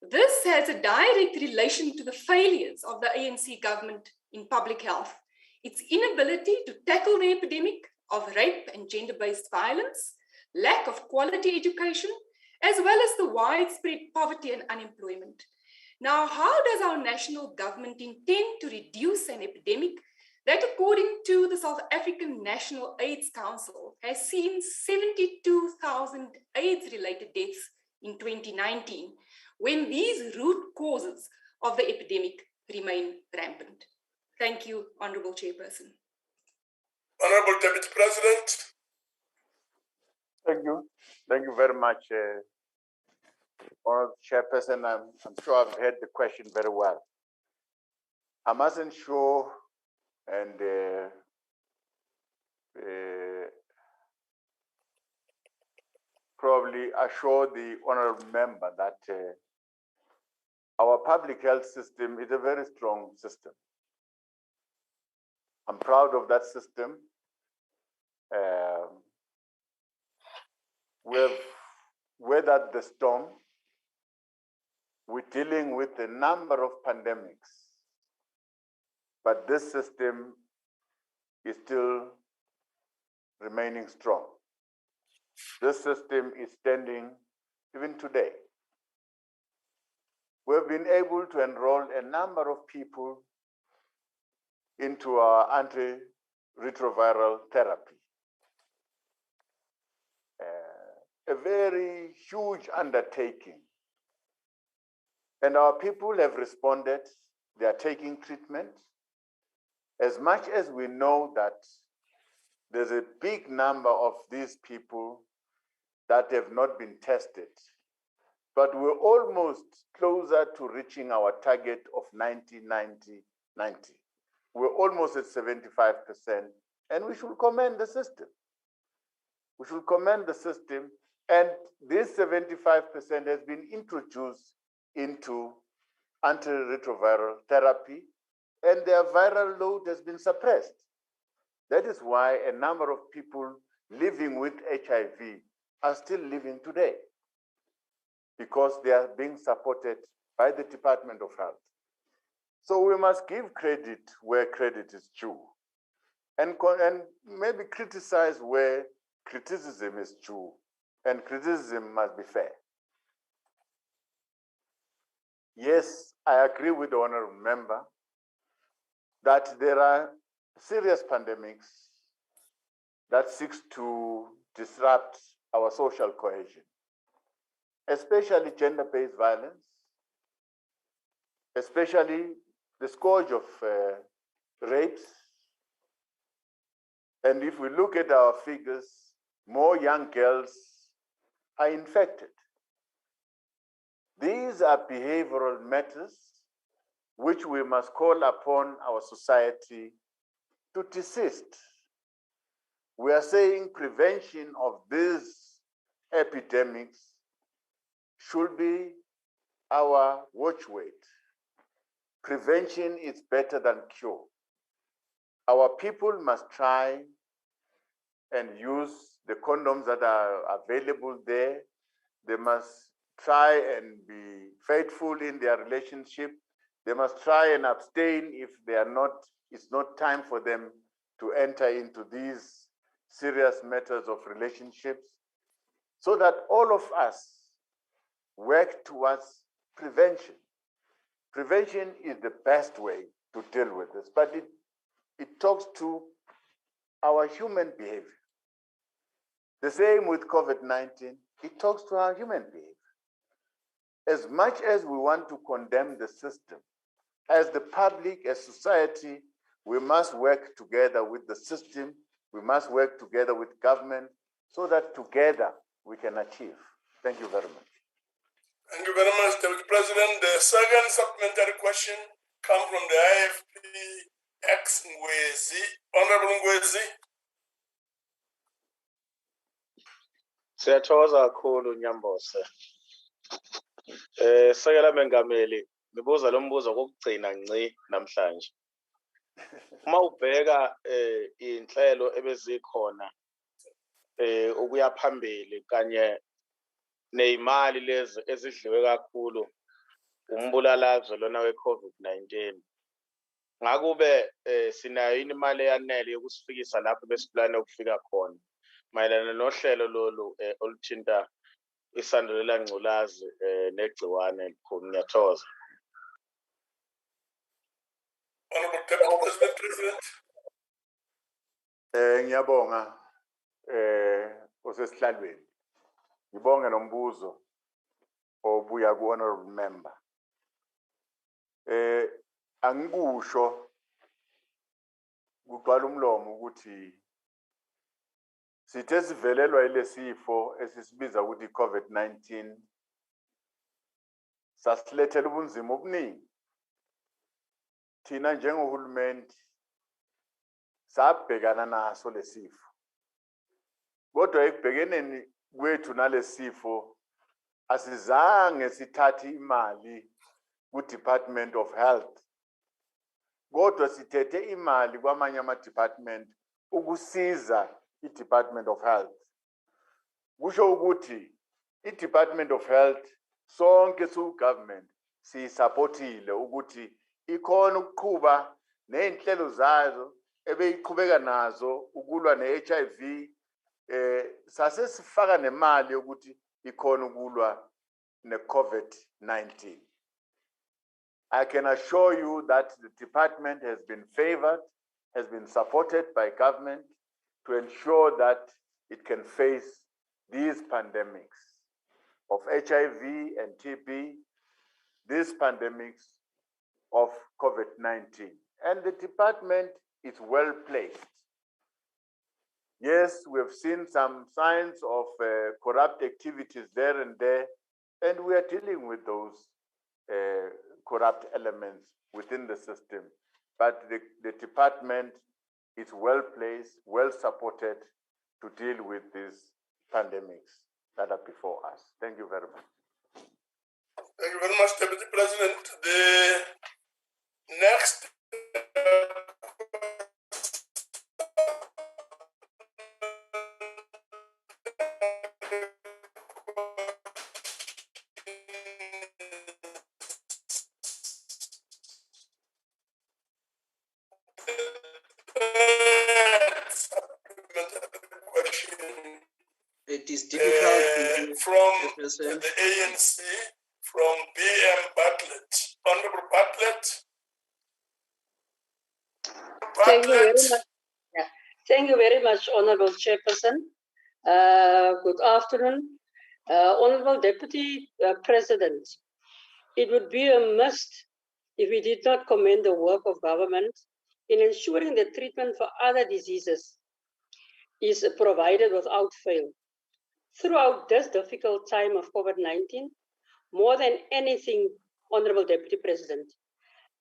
This has a direct relation to the failures of the ANC government in public health, its inability to tackle the epidemic of rape and gender-based violence, lack of quality education, as well as the widespread poverty and unemployment. Now, how does our national government intend to reduce an epidemic that, according to the South African National AIDS Council, has seen 72,000 AIDS-related deaths in 2019, when these root causes of the epidemic remain rampant? Thank you, Honorable Chairperson. Honorable Deputy President. Thank you. Thank you very much, Honorable Chairperson. I'm sure I've heard the question very well. I must ensure and probably assure the honorable member that our public health system is a very strong system. I'm proud of that system. We've weathered the storm. We're dealing with a number of pandemics, but this system is still remaining strong. This system is standing even today. We've been able to enroll a number of people into our antiretroviral therapy. A very huge undertaking. And our people have responded. They are taking treatment. As much as we know that there's a big number of these people that have not been tested, but we're almost closer to reaching our target of 90. We're almost at 75%, and we should commend the system. We should commend the system, and this 75% has been introduced into antiretroviral therapy, and their viral load has been suppressed. That is why a number of people living with HIV are still living today, because they are being supported by the Department of Health. So we must give credit where credit is due, and maybe criticize where criticism is due, and criticism must be fair. Yes, I agree with the honorable member that there are serious pandemics that seeks to disrupt our social cohesion, especially gender-based violence, especially the scourge of rapes. And if we look at our figures, more young girls are infected. These are behavioral matters which we must call upon our society to desist. We are saying prevention of these epidemics should be our watchword. Prevention is better than cure. Our people must try and use the condoms that are available there. They must try and be faithful in their relationship. They must try and abstain if they are not, it's not time for them to enter into these serious matters of relationships, so that all of us work towards prevention. Prevention is the best way to deal with this, but it talks to our human behavior. The same with COVID-19, it talks to our human behavior. As much as we want to condemn the system, as the public, as society, we must work together with the system, we must work together with government, so that together we can achieve. Thank you very much. Thank you very much, Deputy President. The second supplementary question comes from the IFP ex-Ngwezi. Honorable Ngwezi. Siyathokoza kakhulu Nyambose. Sekela Mengameli, ngibuza lo mbuzo kokugcina ngci namhlanje. Uma ubheka inhlelo ebezikhona ukuya phambili kanye nezimali lezi ezidliwe kakhulu umbulalazwe lona we-COVID-19. Ngakube sinayo imali eyanele yokusifikisa lapho besiplane ukufika khona mayelana nohlelo lolu oluthinta isandulela ngculazi negciwane elikhulu. Ngiyathokoza. Honorable President. Ngiyabonga osesihlalweni. Ngibonge nombuzo obuya ku-honorable member. Angikusho kugcwala umlomo ukuthi sithe sivelelwa ile sifo esisibiza ukuthi i-COVID-19 sasilethela ubunzima obuningi. Thina njengohulumeni sabhekana naso lesifo. Kodwa ekubhekeneni kwethu nalesifo asizange sithathe imali ku-Department of Health. Kodwa sithethe imali kwamanye ama-department ukusiza i-Department of Health. Kusho ukuthi i-Department of Health sonke su-government siyisupportile ukuthi ikhona ukuqhuba ney'nhlelo zazo ebeyiqhubeka nazo ukulwa ne-HIV. Sase sifaka nemali yokuthi ikhona ukulwa ne-COVID-19. I can assure you that the department has been favored, has been supported by government to ensure that it can face these pandemics of HIV and TB, these pandemics of COVID-19. And the department is well placed. Yes, we have seen some signs of corrupt activities there, and we are dealing with those corrupt elements within the system. But the department is well placed, well supported to deal with these pandemics that are before us. Thank you very much. Thank you very much, Deputy President. The next It is difficult from the ANC, from BM Bartlett. Honorable Bartlett. Thank you very much. Yeah. Thank you very much, Honorable Chairperson. Good afternoon. Honorable Deputy President, it would be a must if we did not commend the work of government in ensuring that treatment for other diseases is provided without fail. Throughout this difficult time of COVID-19, more than anything, Honorable Deputy President,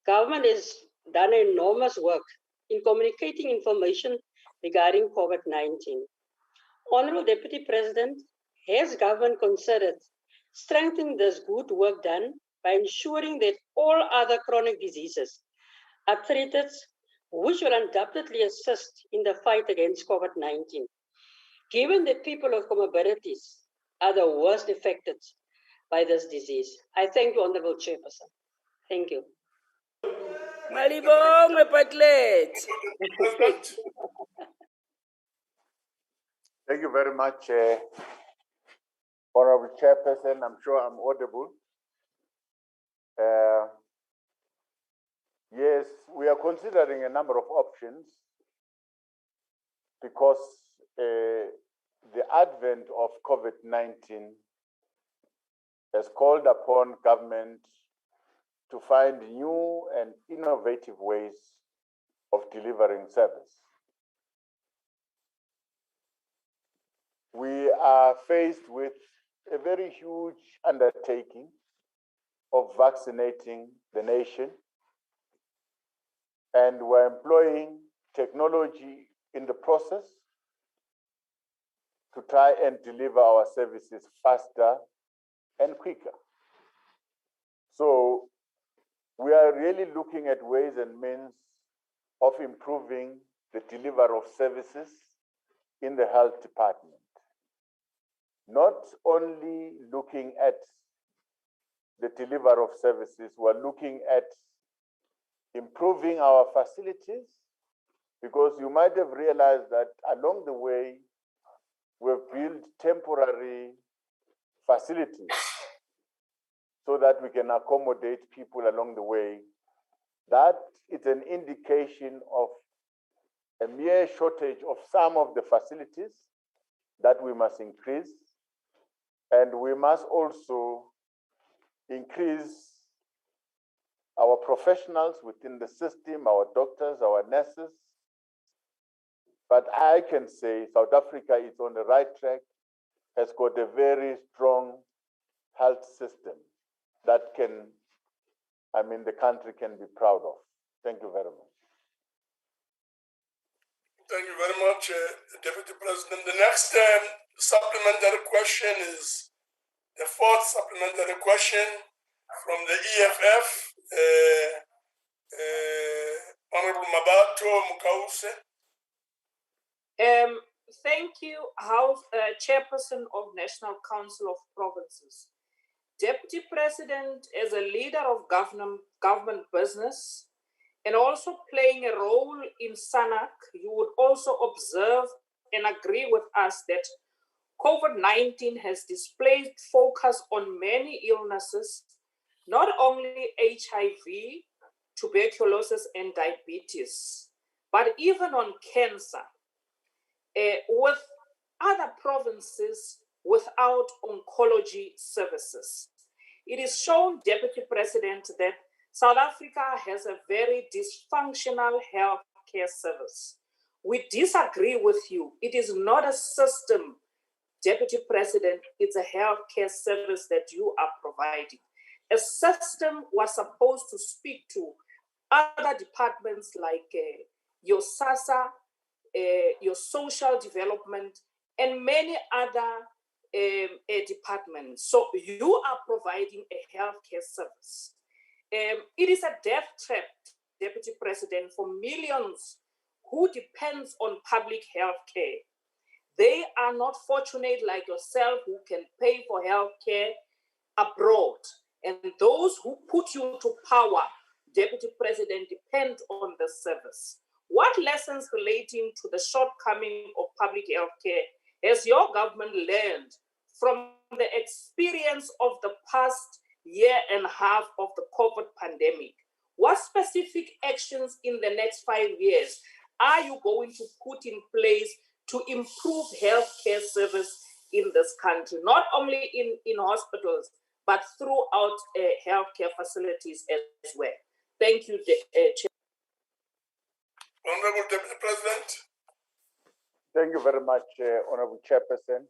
government has done enormous work in communicating information regarding COVID-19. Honorable Deputy President, has government considered strengthening this good work done by ensuring that all other chronic diseases are treated, which will undoubtedly assist in the fight against COVID-19, given that people of comorbidities are the worst affected by this disease? I thank you, Honorable Chairperson. Thank you. Malibongwe Bartlett. Thank you very much, Honorable Chairperson. I'm sure I'm audible. Yes, we are considering a number of options because the advent of COVID-19 has called upon government to find new and innovative ways of delivering service. We are faced with a very huge undertaking of vaccinating the nation, and we're employing technology in the process to try and deliver our services faster and quicker. So we are really looking at ways and means of improving the delivery of services in the health department. Not only looking at the delivery of services, we're looking at improving our facilities, because you might have realized that along the way, we've built temporary facilities so that we can accommodate people along the way. That is an indication of a mere shortage of some of the facilities that we must increase. And we must also increase our professionals within the system, our doctors, our nurses. But I can say South Africa is on the right track, has got a very strong health system that the country can be proud of. Thank you very much. Thank you very much, Deputy President. The next supplementary question is the fourth supplementary question from the EFF, Honorable Mabato Mukause. Thank you, House Chairperson of National Council of Provinces. Deputy President, as a leader of government business and also playing a role in SANAC, you would also observe and agree with us that COVID-19 has displayed focus on many illnesses, not only HIV, tuberculosis, and diabetes, but even on cancer, with other provinces without oncology services. It is shown, Deputy President, that South Africa has a very dysfunctional healthcare service. We disagree with you. It is not a system, Deputy President, it's a healthcare service that you are providing. A system was supposed to speak to other departments like your SASA, your social development, and many other departments. So you are providing a healthcare service. It is a death trap, Deputy President, for millions who depends on public health care. They are not fortunate like yourself who can pay for health care abroad. And those who put you to power, Deputy President, depend on the service. What lessons relating to the shortcoming of public health care has your government learned from the experience of the past year and a half of the COVID pandemic? What specific actions in the next 5 years are you going to put in place to improve healthcare service in this country, not only in hospitals, but throughout healthcare facilities as well? Thank you, Chair. Honorable Deputy President. Thank you very much, Honorable Chairperson.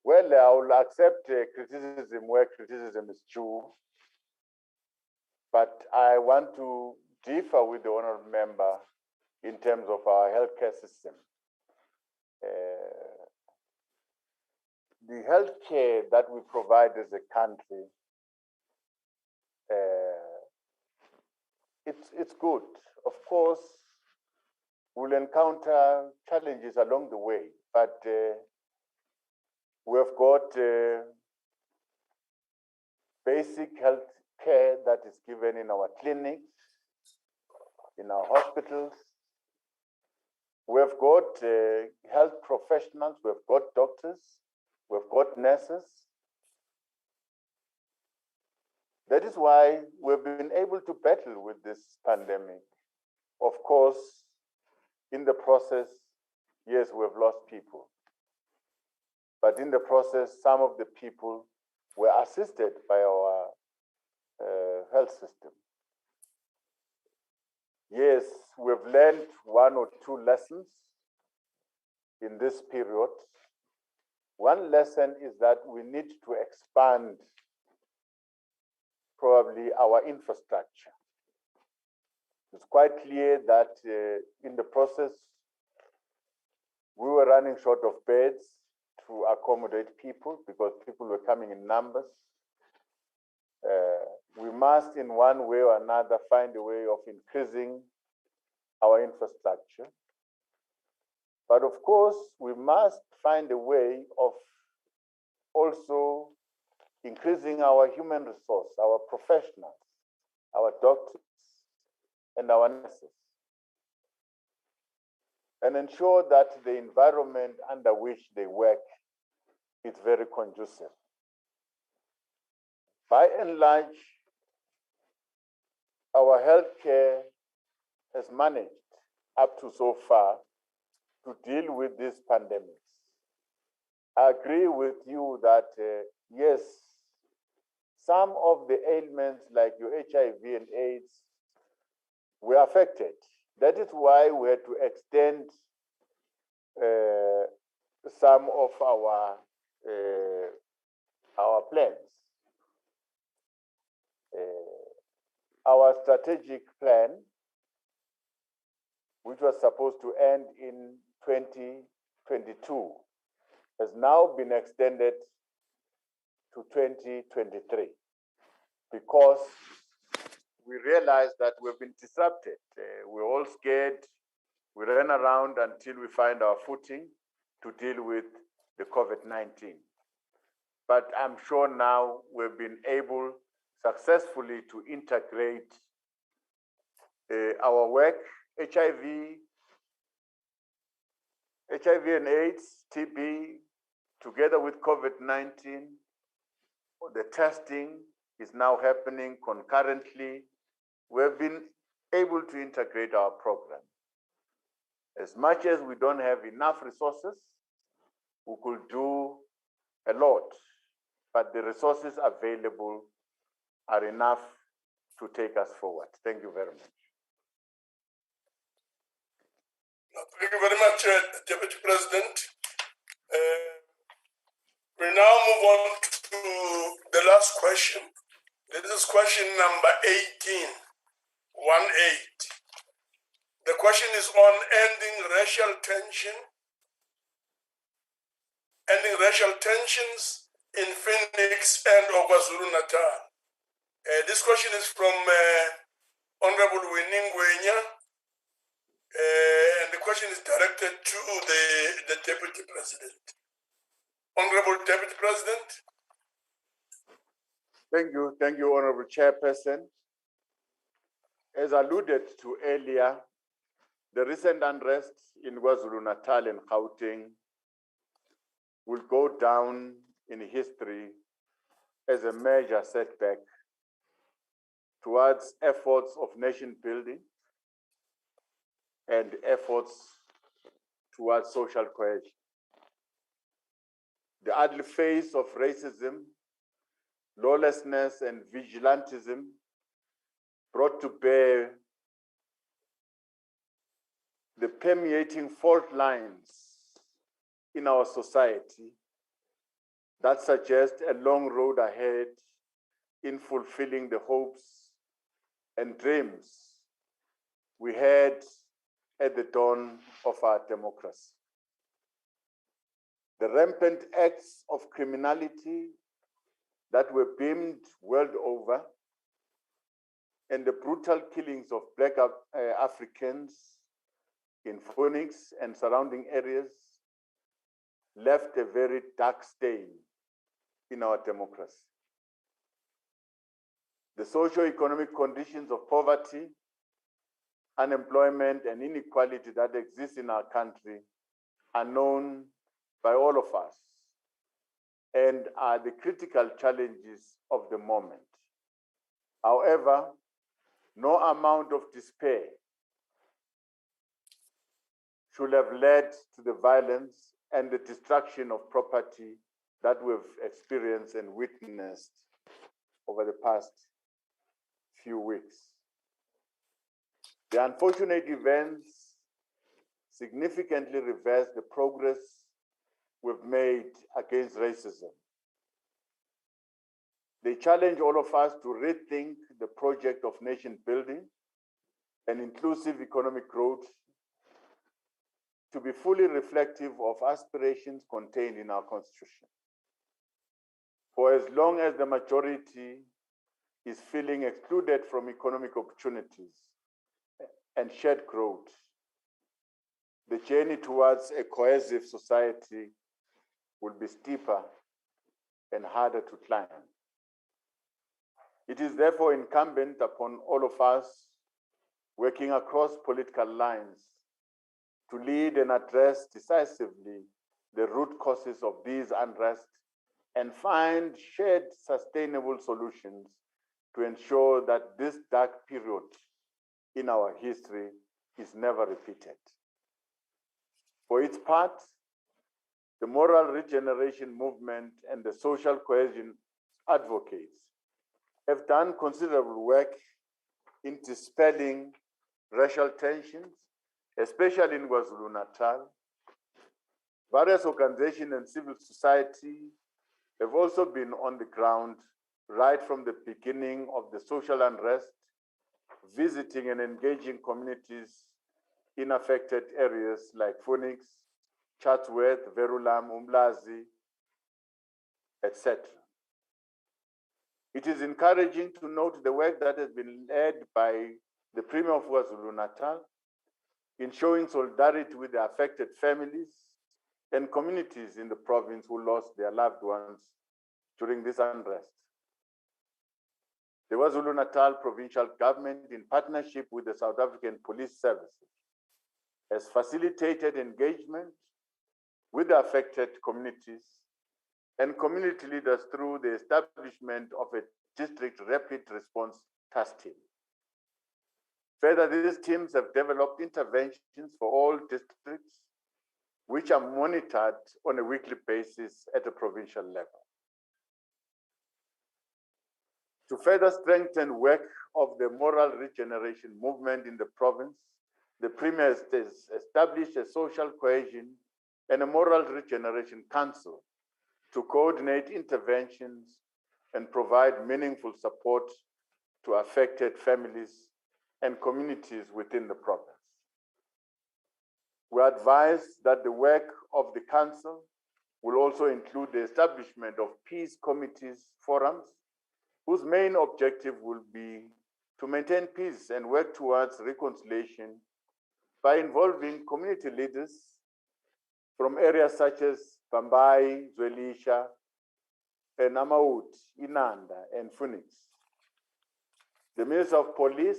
Well, I will accept criticism where criticism is due, but I want to differ with the honorable member in terms of our healthcare system. The healthcare that we provide as a country, it's good. Of course, we'll encounter challenges along the way, but we've got basic health care that is given in our clinics, in our hospitals. We've got health professionals, we've got doctors, we've got nurses. That is why we've been able to battle with this pandemic. Of course, in the process, yes, we've lost people. But in the process, some of the people were assisted by our health system. Yes, we've learned 1 or 2 lessons in this period. One lesson is that we need to expand probably our infrastructure. It's quite clear that in the process, we were running short of beds to accommodate people because people were coming in numbers. We must, in one way or another, find a way of increasing our infrastructure. But of course, we must find a way of also increasing our human resource, our professionals, our doctors, and our nurses, and ensure that the environment under which they work is very conducive. By and large, our healthcare has managed up to so far to deal with these pandemics. I agree with you that, yes, some of the ailments like your HIV and AIDS were affected. That is why we had to extend some of our plans. Our strategic plan which was supposed to end in 2022, has now been extended to 2023 because we realized that we've been disrupted. We're all scared. We ran around until we find our footing to deal with the COVID-19. But I'm sure now we've been able successfully to integrate our work, HIV and AIDS, TB, together with COVID-19. The testing is now happening concurrently. We've been able to integrate our program. As much as we don't have enough resources, we could do a lot, but the resources available are enough to take us forward. Thank you very much. Thank you very much, Deputy President. We now move on to the last question. This is question number 18, 1-8. The question is on ending racial tensions in Phoenix and KwaZulu-Natal. This question is from Honorable Winnie Ngwenya, and the question is directed to the Deputy President. Honorable Deputy President. Thank you, Honorable Chairperson. As alluded to earlier, the recent unrest in KwaZulu-Natal and Gauteng will go down in history as a major setback towards efforts of nation building and efforts towards social cohesion. The ugly face of racism, lawlessness, and vigilantism brought to bear the permeating fault lines in our society that suggest a long road ahead in fulfilling the hopes and dreams we had at the dawn of our democracy. The rampant acts of criminality that were beamed world over and the brutal killings of Black Africans in Phoenix and surrounding areas left a very dark stain in our democracy. The socio-economic conditions of poverty, unemployment, and inequality that exist in our country are known by all of us and are the critical challenges of the moment. However, no amount of despair should have led to the violence and the destruction of property that we've experienced and witnessed over the past few weeks. The unfortunate events significantly reverse the progress we've made against racism. They challenge all of us to rethink the project of nation building and inclusive economic growth to be fully reflective of aspirations contained in our Constitution. For as long as the majority is feeling excluded from economic opportunities and shared growth, the journey towards a cohesive society will be steeper and harder to climb. It is therefore incumbent upon all of us working across political lines to lead and address decisively the root causes of these unrest and find shared sustainable solutions to ensure that this dark period in our history is never repeated. For its part, the moral regeneration movement and the social cohesion advocates have done considerable work in dispelling racial tensions, especially in KwaZulu-Natal. Various organizations and civil society have also been on the ground right from the beginning of the social unrest, visiting and engaging communities in affected areas like Phoenix, Chatsworth, Verulam, Umlazi, etc. It is encouraging to note the work that has been led by the Premier of KwaZulu-Natal in showing solidarity with the affected families and communities in the province who lost their loved ones during this unrest. The KwaZulu-Natal provincial government, in partnership with the South African Police Services, has facilitated engagement with the affected communities and community leaders through the establishment of a district rapid response task team. Further, these teams have developed interventions for all districts, which are monitored on a weekly basis at a provincial level. To further strengthen work of the moral regeneration movement in the province, the Premier has established a social cohesion and a moral regeneration council to coordinate interventions and provide meaningful support to affected families and communities within the province. We advise that the work of the council will also include the establishment of peace committees forums, whose main objective will be to maintain peace and work towards reconciliation by involving community leaders from areas such as Bambai, Zwelisha, and Amaut, Inanda, and Phoenix. The Minister of Police,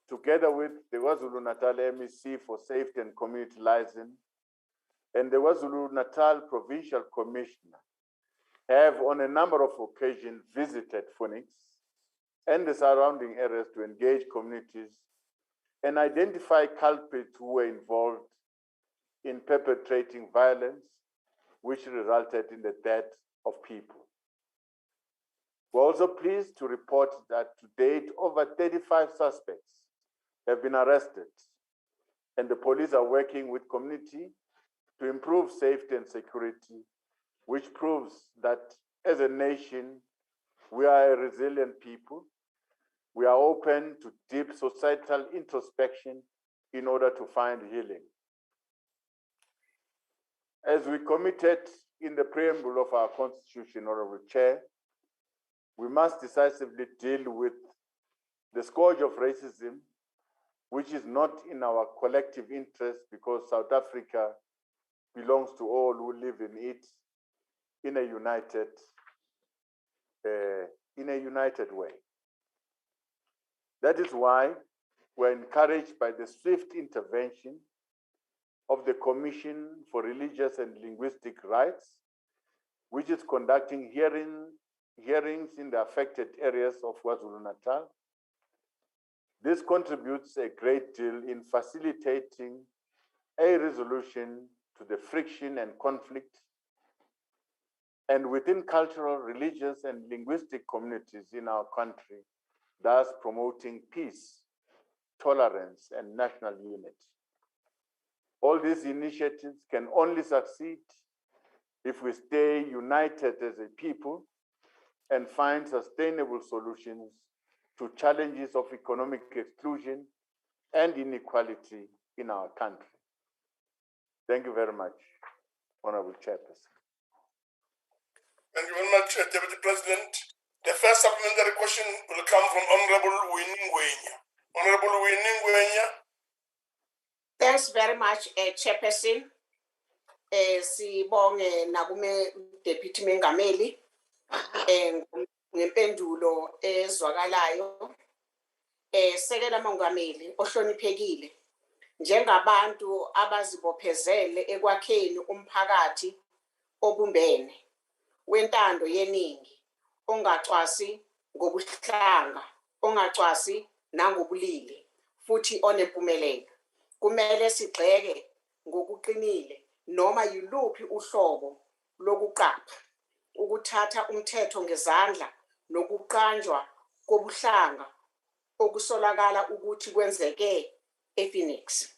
together with the KwaZulu-Natal MEC for Safety and Community Liaison, and the KwaZulu-Natal Provincial Commissioner, have on a number of occasions visited Phoenix and the surrounding areas to engage communities and identify culprits who were involved in perpetrating violence, which resulted in the death of people. We're also pleased to report that to date, over 35 suspects have been arrested, and the police are working with community to improve safety and security, which proves that as a nation, we are a resilient people. We are open to deep societal introspection in order to find healing. As we committed in the preamble of our Constitution, Honorable Chair, we must decisively deal with the scourge of racism, which is not in our collective interest because South Africa belongs to all who live in it in a united way. That is why we're encouraged by the swift intervention of the Commission for Religious and Linguistic Rights, which is conducting hearings in the affected areas of KwaZulu-Natal. This contributes a great deal in facilitating a resolution to the friction and conflict, and within cultural, religious, and linguistic communities in our country, thus promoting peace, tolerance, and national unity. All these initiatives can only succeed if we stay united as a people and find sustainable solutions to challenges of economic exclusion and inequality in our country. Thank you very much, Honorable Chairperson. Thank you very much, Deputy President. The first supplementary question will come from Honorable Winnie Ngwenya. Honorable Winnie Ngwenya. Thanks very much, Chairperson. Sibonge nakume Deputy Mengameli ngempendulo ezwakalayo. Sekela Mongameli ohloniphekile. Njengabantu abazibophezele ekwakheni umphakathi obumbene wentando yeningi, ongacwasi ngobuhlanga, ongacwasi nangobulili, futhi onempumelelo. Kumele sigxeke ngokuqinile noma yiluphi uhlobo lokuqapha, ukuthatha umthetho ngezandla nokuqanjwa kobuhlanga okusolakala ukuthi kwenzeke ePhoenix.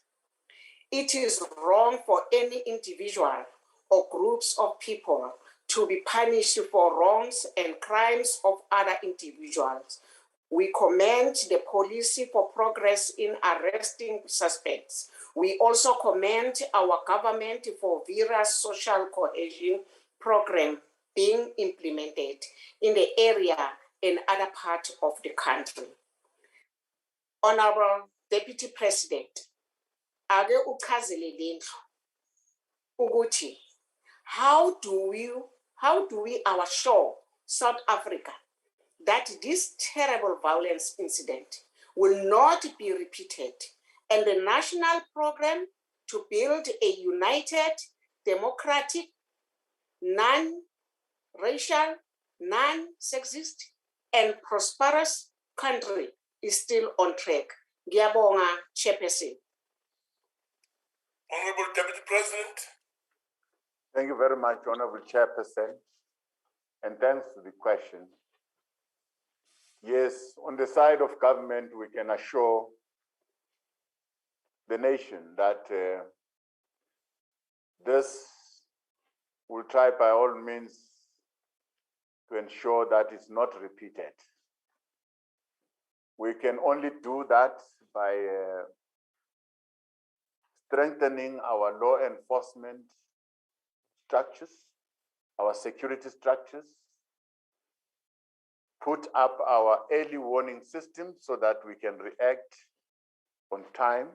It is wrong for any individual or groups of people to be punished for wrongs and crimes of other individuals We commend the police for progress in arresting suspects. We also commend our government for various social cohesion programs being implemented in the area and other parts of the country. Honorable Deputy President, ake uchazele lendlu ukuthi how do we assure South Africa that this terrible violence incident will not be repeated, and the national program to build a united, democratic, non-racial, non-sexist, and prosperous country is still on track. Ngiyabonga, Chairperson. Honorable Deputy President. Thank you very much, Honorable Chairperson, and thanks for the question. Yes, on the side of government, we can assure the nation that this will try by all means to ensure that it's not repeated. We can only do that by strengthening our law enforcement structures, our security structures, put up our early warning system so that we can react on time.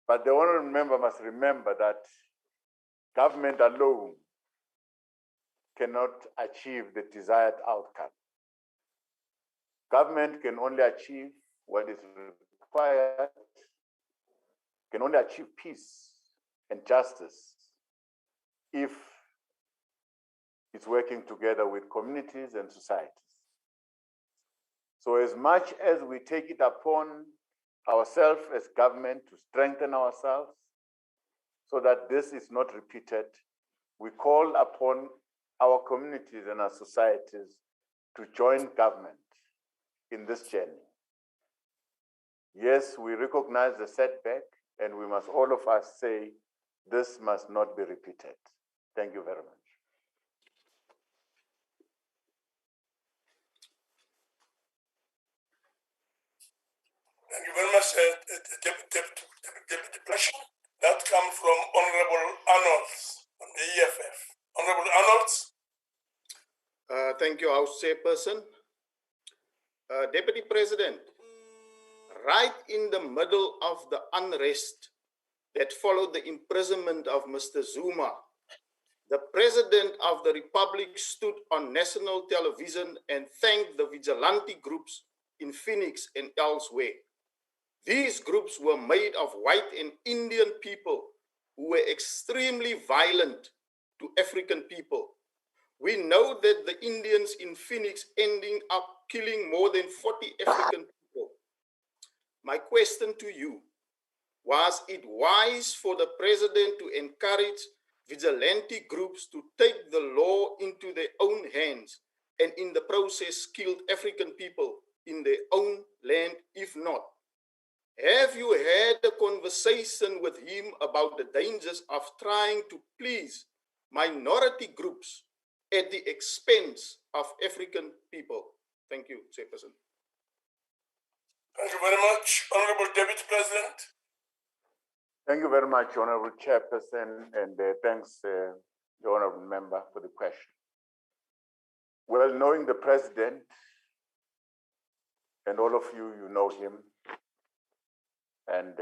But the honorable member must remember that government alone cannot achieve the desired outcome. Government can only achieve what is required, can only achieve peace and justice if it's working together with communities and societies. So as much as we take it upon ourselves as government to strengthen ourselves so that this is not repeated, we call upon our communities and our societies to join government in this journey. Yes, we recognize the setback, and we must, all of us, say this must not be repeated. Thank you very much. Thank you very much, Deputy President. That comes from Honorable Arnold from the EFF. Honorable Arnold. Thank you, House Chairperson. Deputy President, right in the middle of the unrest that followed the imprisonment of Mr. Zuma, the President of the Republic stood on national television and thanked the vigilante groups in Phoenix and elsewhere. These groups were made of white and Indian people who were extremely violent to African people. We know that the Indians in Phoenix ending up killing more than 40 African people. My question to you, was it wise for the President to encourage vigilante groups to take the law into their own hands and in the process killed African people in their own land? If not, have you had a conversation with him about the dangers of trying to please minority groups at the expense of African people? Thank you, Chairperson. Thank you very much, Honorable Deputy President. Thank you very much, Honorable Chairperson, and thanks, the Honorable Member, for the question. Well, knowing the President, and all of you, you know him, and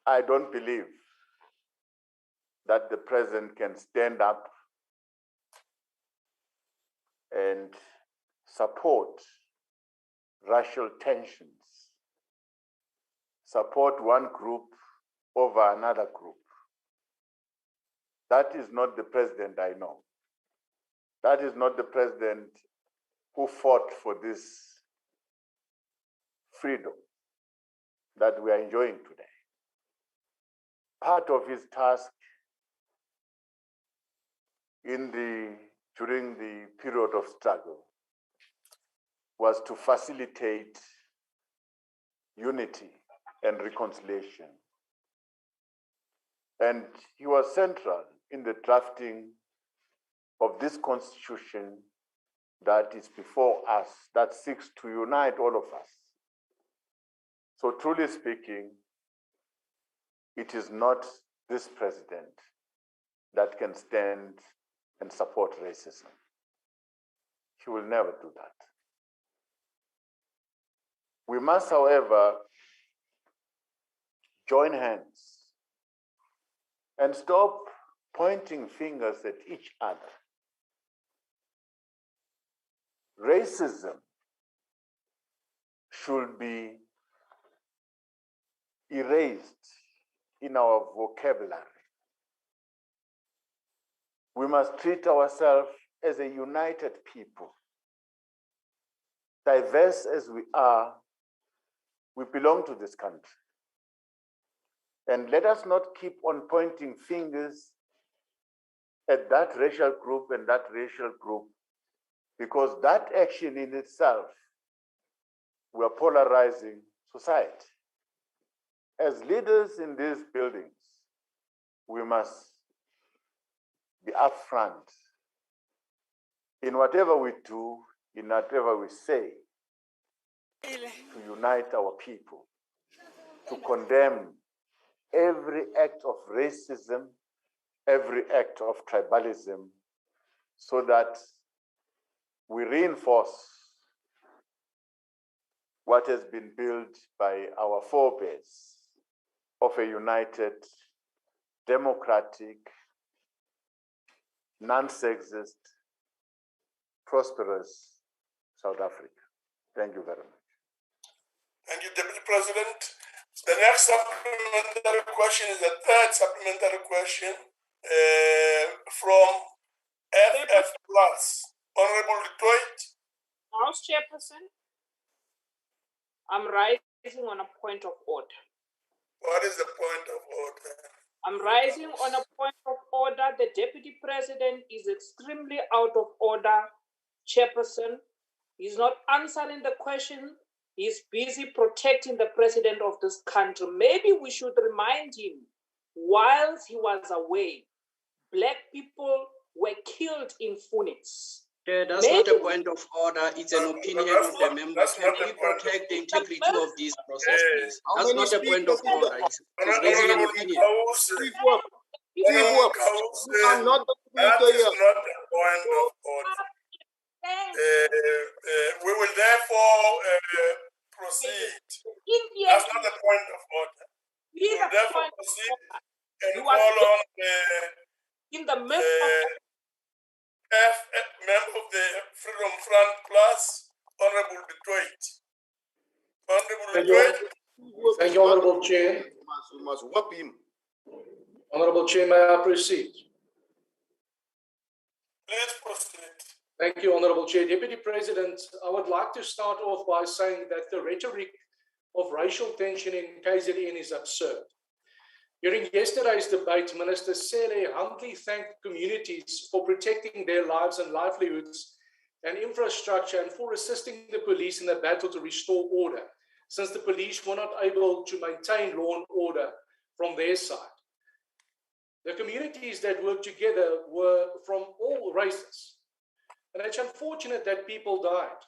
I don't believe that the President can stand up and support racial tensions, support one group over another group. That is not the President I know. That is not the President who fought for this freedom that we are enjoying today. Part of his task during the period of struggle was to facilitate unity and reconciliation. And he was central in the drafting of this constitution that is before us, that seeks to unite all of us. So truly speaking, it is not this president that can stand and support racism. He will never do that. We must, however, join hands and stop pointing fingers at each other. Racism should be erased in our vocabulary. We must treat ourselves as a united people. Diverse as we are, we belong to this country. And let us not keep on pointing fingers at that racial group and that racial group, because that action in itself, we are polarizing society. As leaders in these buildings, we must be upfront in whatever we do, in whatever we say, to unite our people, to condemn every act of racism, every act of tribalism, so that we reinforce what has been built by our forebears of a united, democratic, non-sexist, prosperous South Africa. Thank you very much. Thank you, Deputy President. The next supplementary question is the third supplementary question from FF Plus. Honorable Detroit. House Chairperson, I'm rising on a point of order. What is the point of order? I'm rising on a point of order. The Deputy President is extremely out of order, Chairperson. He's not answering the question. He's busy protecting the President of this country. Maybe we should remind him, whilst he was away, Black people were killed in Phoenix. That's not a point of order, it's an opinion of the member. Can we protect the integrity of this process, please? That's not a point of order, it's raising an opinion. You are not the That is not the point of order. We will therefore proceed. That's not the point of order. We will therefore proceed and call on in the midst of member of the Freedom Front Plus, Honorable Detroit. Honorable Detroit. Thank you, Honorable Chair. We must whoop him. Honorable Chair, may I proceed? Please proceed. Thank you, Honorable Chair. Deputy President, I would like to start off by saying that the rhetoric of racial tension in KZN is absurd. During yesterday's debate, Minister Sele humbly thanked communities for protecting their lives and livelihoods and infrastructure and for assisting the police in the battle to restore order, since the police were not able to maintain law and order from their side. The communities that worked together were from all races, and it's unfortunate that people died.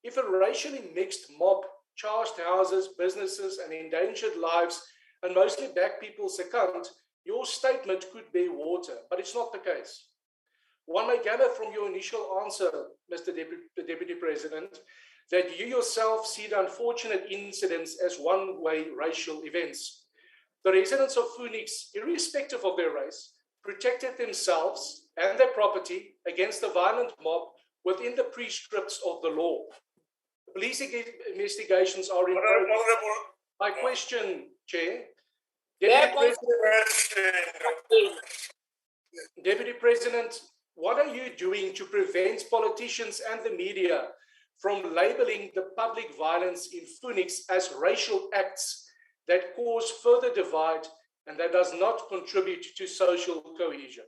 If a racially mixed mob charged houses, businesses, and endangered lives, and mostly Black people succumbed, your statement could bear water, but it's not the case. One may gather from your initial answer, Mr. Deputy President, that you yourself see the unfortunate incidents as one-way racial events. The residents of Phoenix, irrespective of their race, protected themselves and their property against the violent mob within the prescripts of the law. Police investigations are in progress. My question, Chair. Deputy President, what are you doing to prevent politicians and the media from labeling the public violence in Phoenix as racial acts that cause further divide and that does not contribute to social cohesion?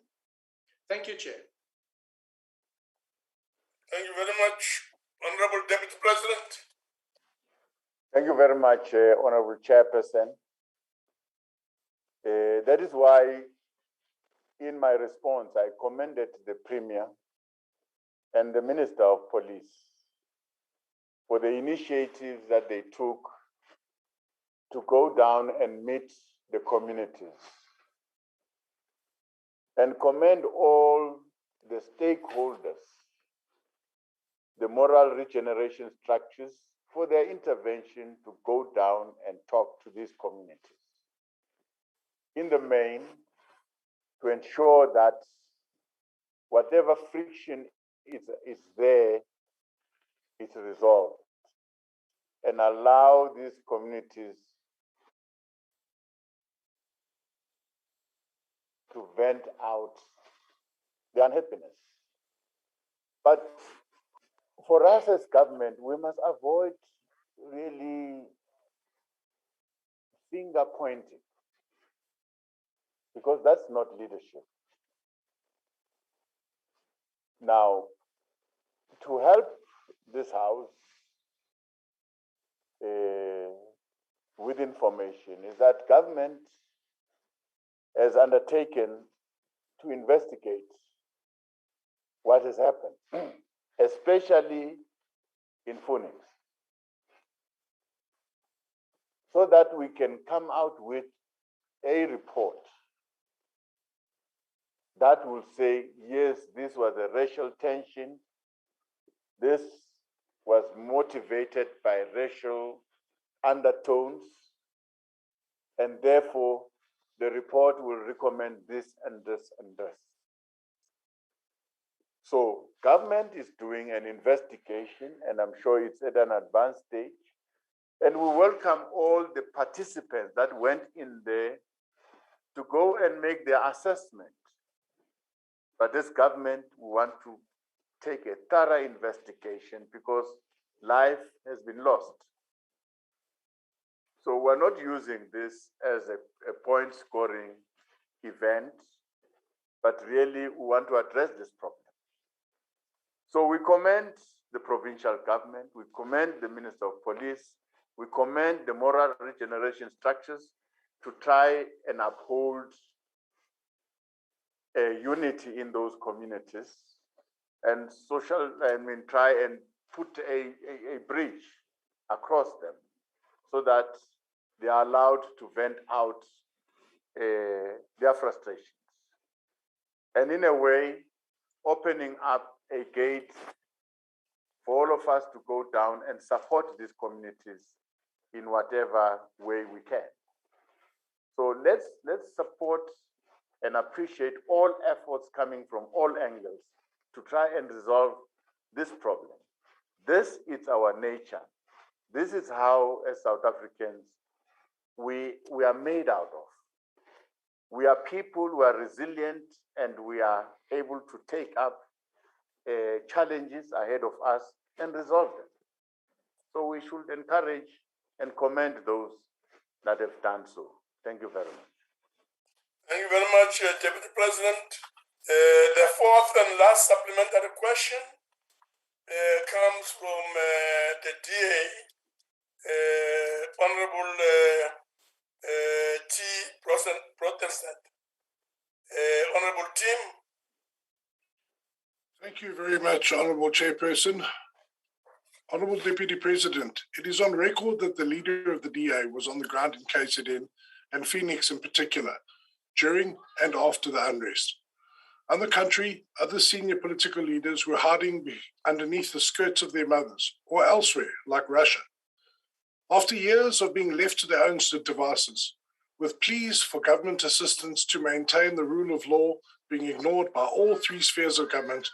Thank you, Chair. Thank you very much, Honorable Deputy President. Thank you very much, Honorable Chairperson. That is why in my response, I commended the Premier and the Minister of Police for the initiatives that they took to go down and meet the communities, and commend all the stakeholders, the moral regeneration structures, for their intervention to go down and talk to these communities. In the main, to ensure that whatever friction is there is resolved, and allow these communities to vent out their unhappiness. But for us as government, we must avoid really finger pointing, because that's not leadership. Now, to help this house with information is that government has undertaken to investigate what has happened, especially in Phoenix, so that we can come out with a report that will say, yes, this was a racial tension, this was motivated by racial undertones, and therefore the report will recommend this and this and this. So government is doing an investigation, and I'm sure it's at an advanced stage, and we welcome all the participants that went in there to go and make their assessment. But this government, we want to take a thorough investigation, because life has been lost. So we're not using this as a point scoring event, but really we want to address this problem. So we commend the provincial government, we commend the Minister of Police, we commend the moral regeneration structures to try and uphold a unity in those communities, and try and put a bridge across them so that they are allowed to vent out their frustrations. And in a way, opening up a gate for all of us to go down and support these communities in whatever way we can. So let's support and appreciate all efforts coming from all angles to try and resolve this problem. This is our nature. This is how, as South Africans, we are made out of. We are people who are resilient, and we are able to take up challenges ahead of us and resolve them. So we should encourage and commend those that have done so. Thank you very much. Thank you very much, Deputy President. The fourth and last supplementary question comes from the DA, Honorable T. Protestant. Honorable Tim. Thank you very much, Honourable Chairperson. Honourable Deputy President, it is on record that the leader of the DA was on the ground in KZN and Phoenix in particular, during and after the unrest. On the contrary, other senior political leaders were hiding underneath the skirts of their mothers or elsewhere, like Russia. After years of being left to their own devices, with pleas for government assistance to maintain the rule of law being ignored by all three spheres of government,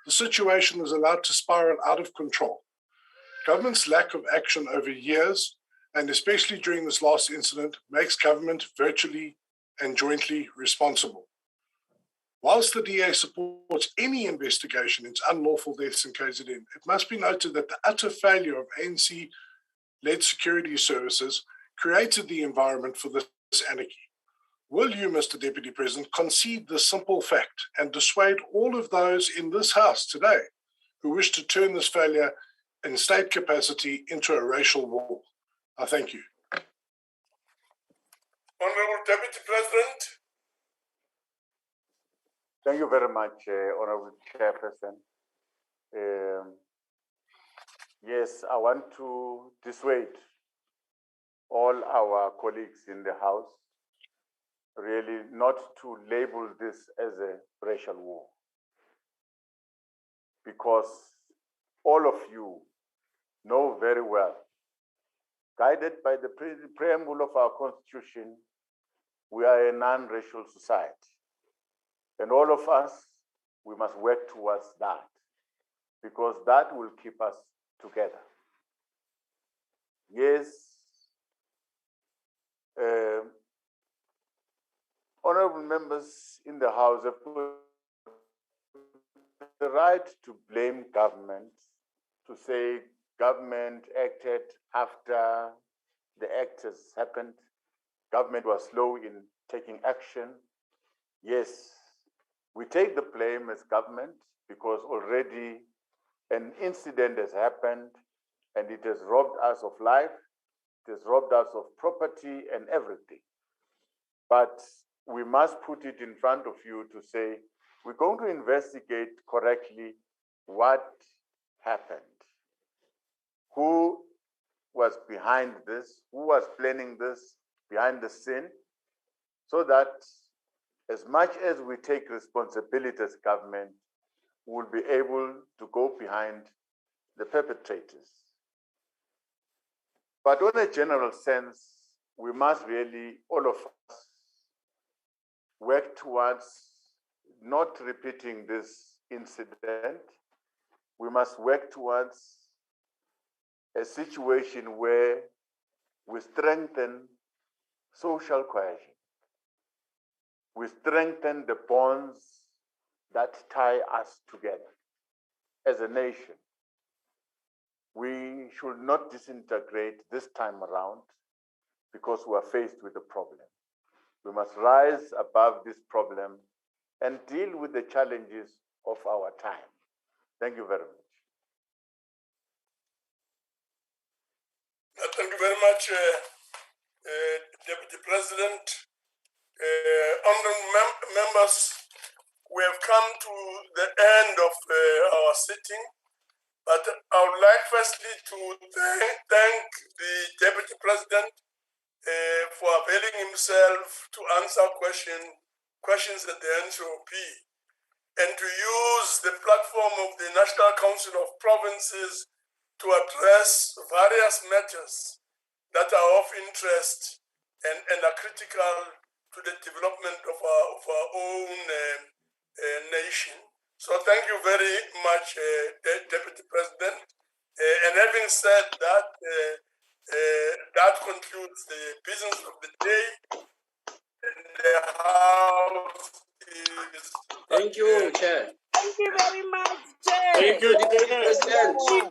the situation was allowed to spiral out of control. Government's lack of action over years, and especially during this last incident, makes government virtually and jointly responsible. Whilst the DA supports any investigation into unlawful deaths in KZN, it must be noted that the utter failure of ANC-led security services created the environment for this anarchy. Will you, Mr. Deputy President, concede this simple fact and dissuade all of those in this House today who wish to turn this failure in state capacity into a racial war? I thank you. Honorable Deputy President. Thank you very much, Honorable Chairperson. Yes, I want to dissuade all our colleagues in the House really not to label this as a racial war, because all of you know very well, guided by the preamble of our Constitution, we are a non-racial society. And all of us, we must work towards that, because that will keep us together. Yes, honorable members in the House have the right to blame government, to say government acted after the act has happened. Government was slow in taking action. Yes, we take the blame as government because already an incident has happened and it has robbed us of life, it has robbed us of property and everything. But we must put it in front of you to say, we're going to investigate correctly what happened. Who was behind this? Who was planning this behind the scene? So that as much as we take responsibility as government, we'll be able to go behind the perpetrators. But on a general sense, we must really, all of us, work towards not repeating this incident. We must work towards a situation where we strengthen social cohesion. We strengthen the bonds that tie us together as a nation. We should not disintegrate this time around because we are faced with a problem. We must rise above this problem and deal with the challenges of our time. Thank you very much. Thank you very much, Deputy President. Honourable members, we have come to the end of our sitting, but I would like firstly to thank the Deputy President for availing himself to answer questions at the NCOP and to use the platform of the National Council of Provinces to address various matters that are of interest and are critical to the development of our own nation. So thank you very much, Deputy President. And having said that, that concludes the business of the day. And the House is... Thank you, Chair. Thank you very much, Chair. Thank you, Deputy President. Thank you,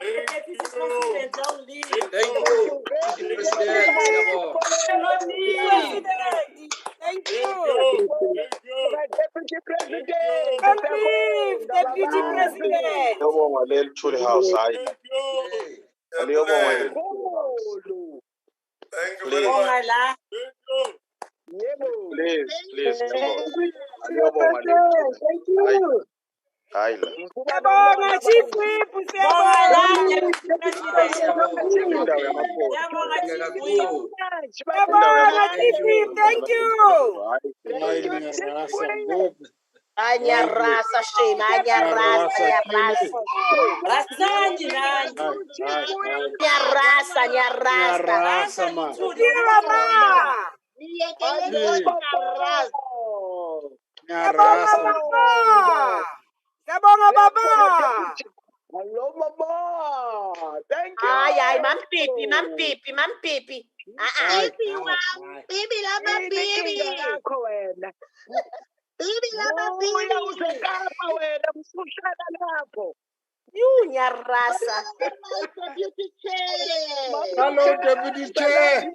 President. Don't leave. Thank you, Deputy President. Don't leave. Thank you. Deputy President. Don't leave, Deputy President. Thank you very much. Please, Thank you. Siyabonga, Chief Whip. Siyabonga, Deputy President. Siyabonga, Chief Whip. Thank you. Anyarasa shame, anyarasa. Rasani nani? Nyarasa. Siwa ma. Siyabonga baba. Siyabonga baba. Hello, Baba. Thank you. Ay, man pipi. Pipi lama pipi. Pipi lama pipi. Nyarasa. Hello, Deputy Chair.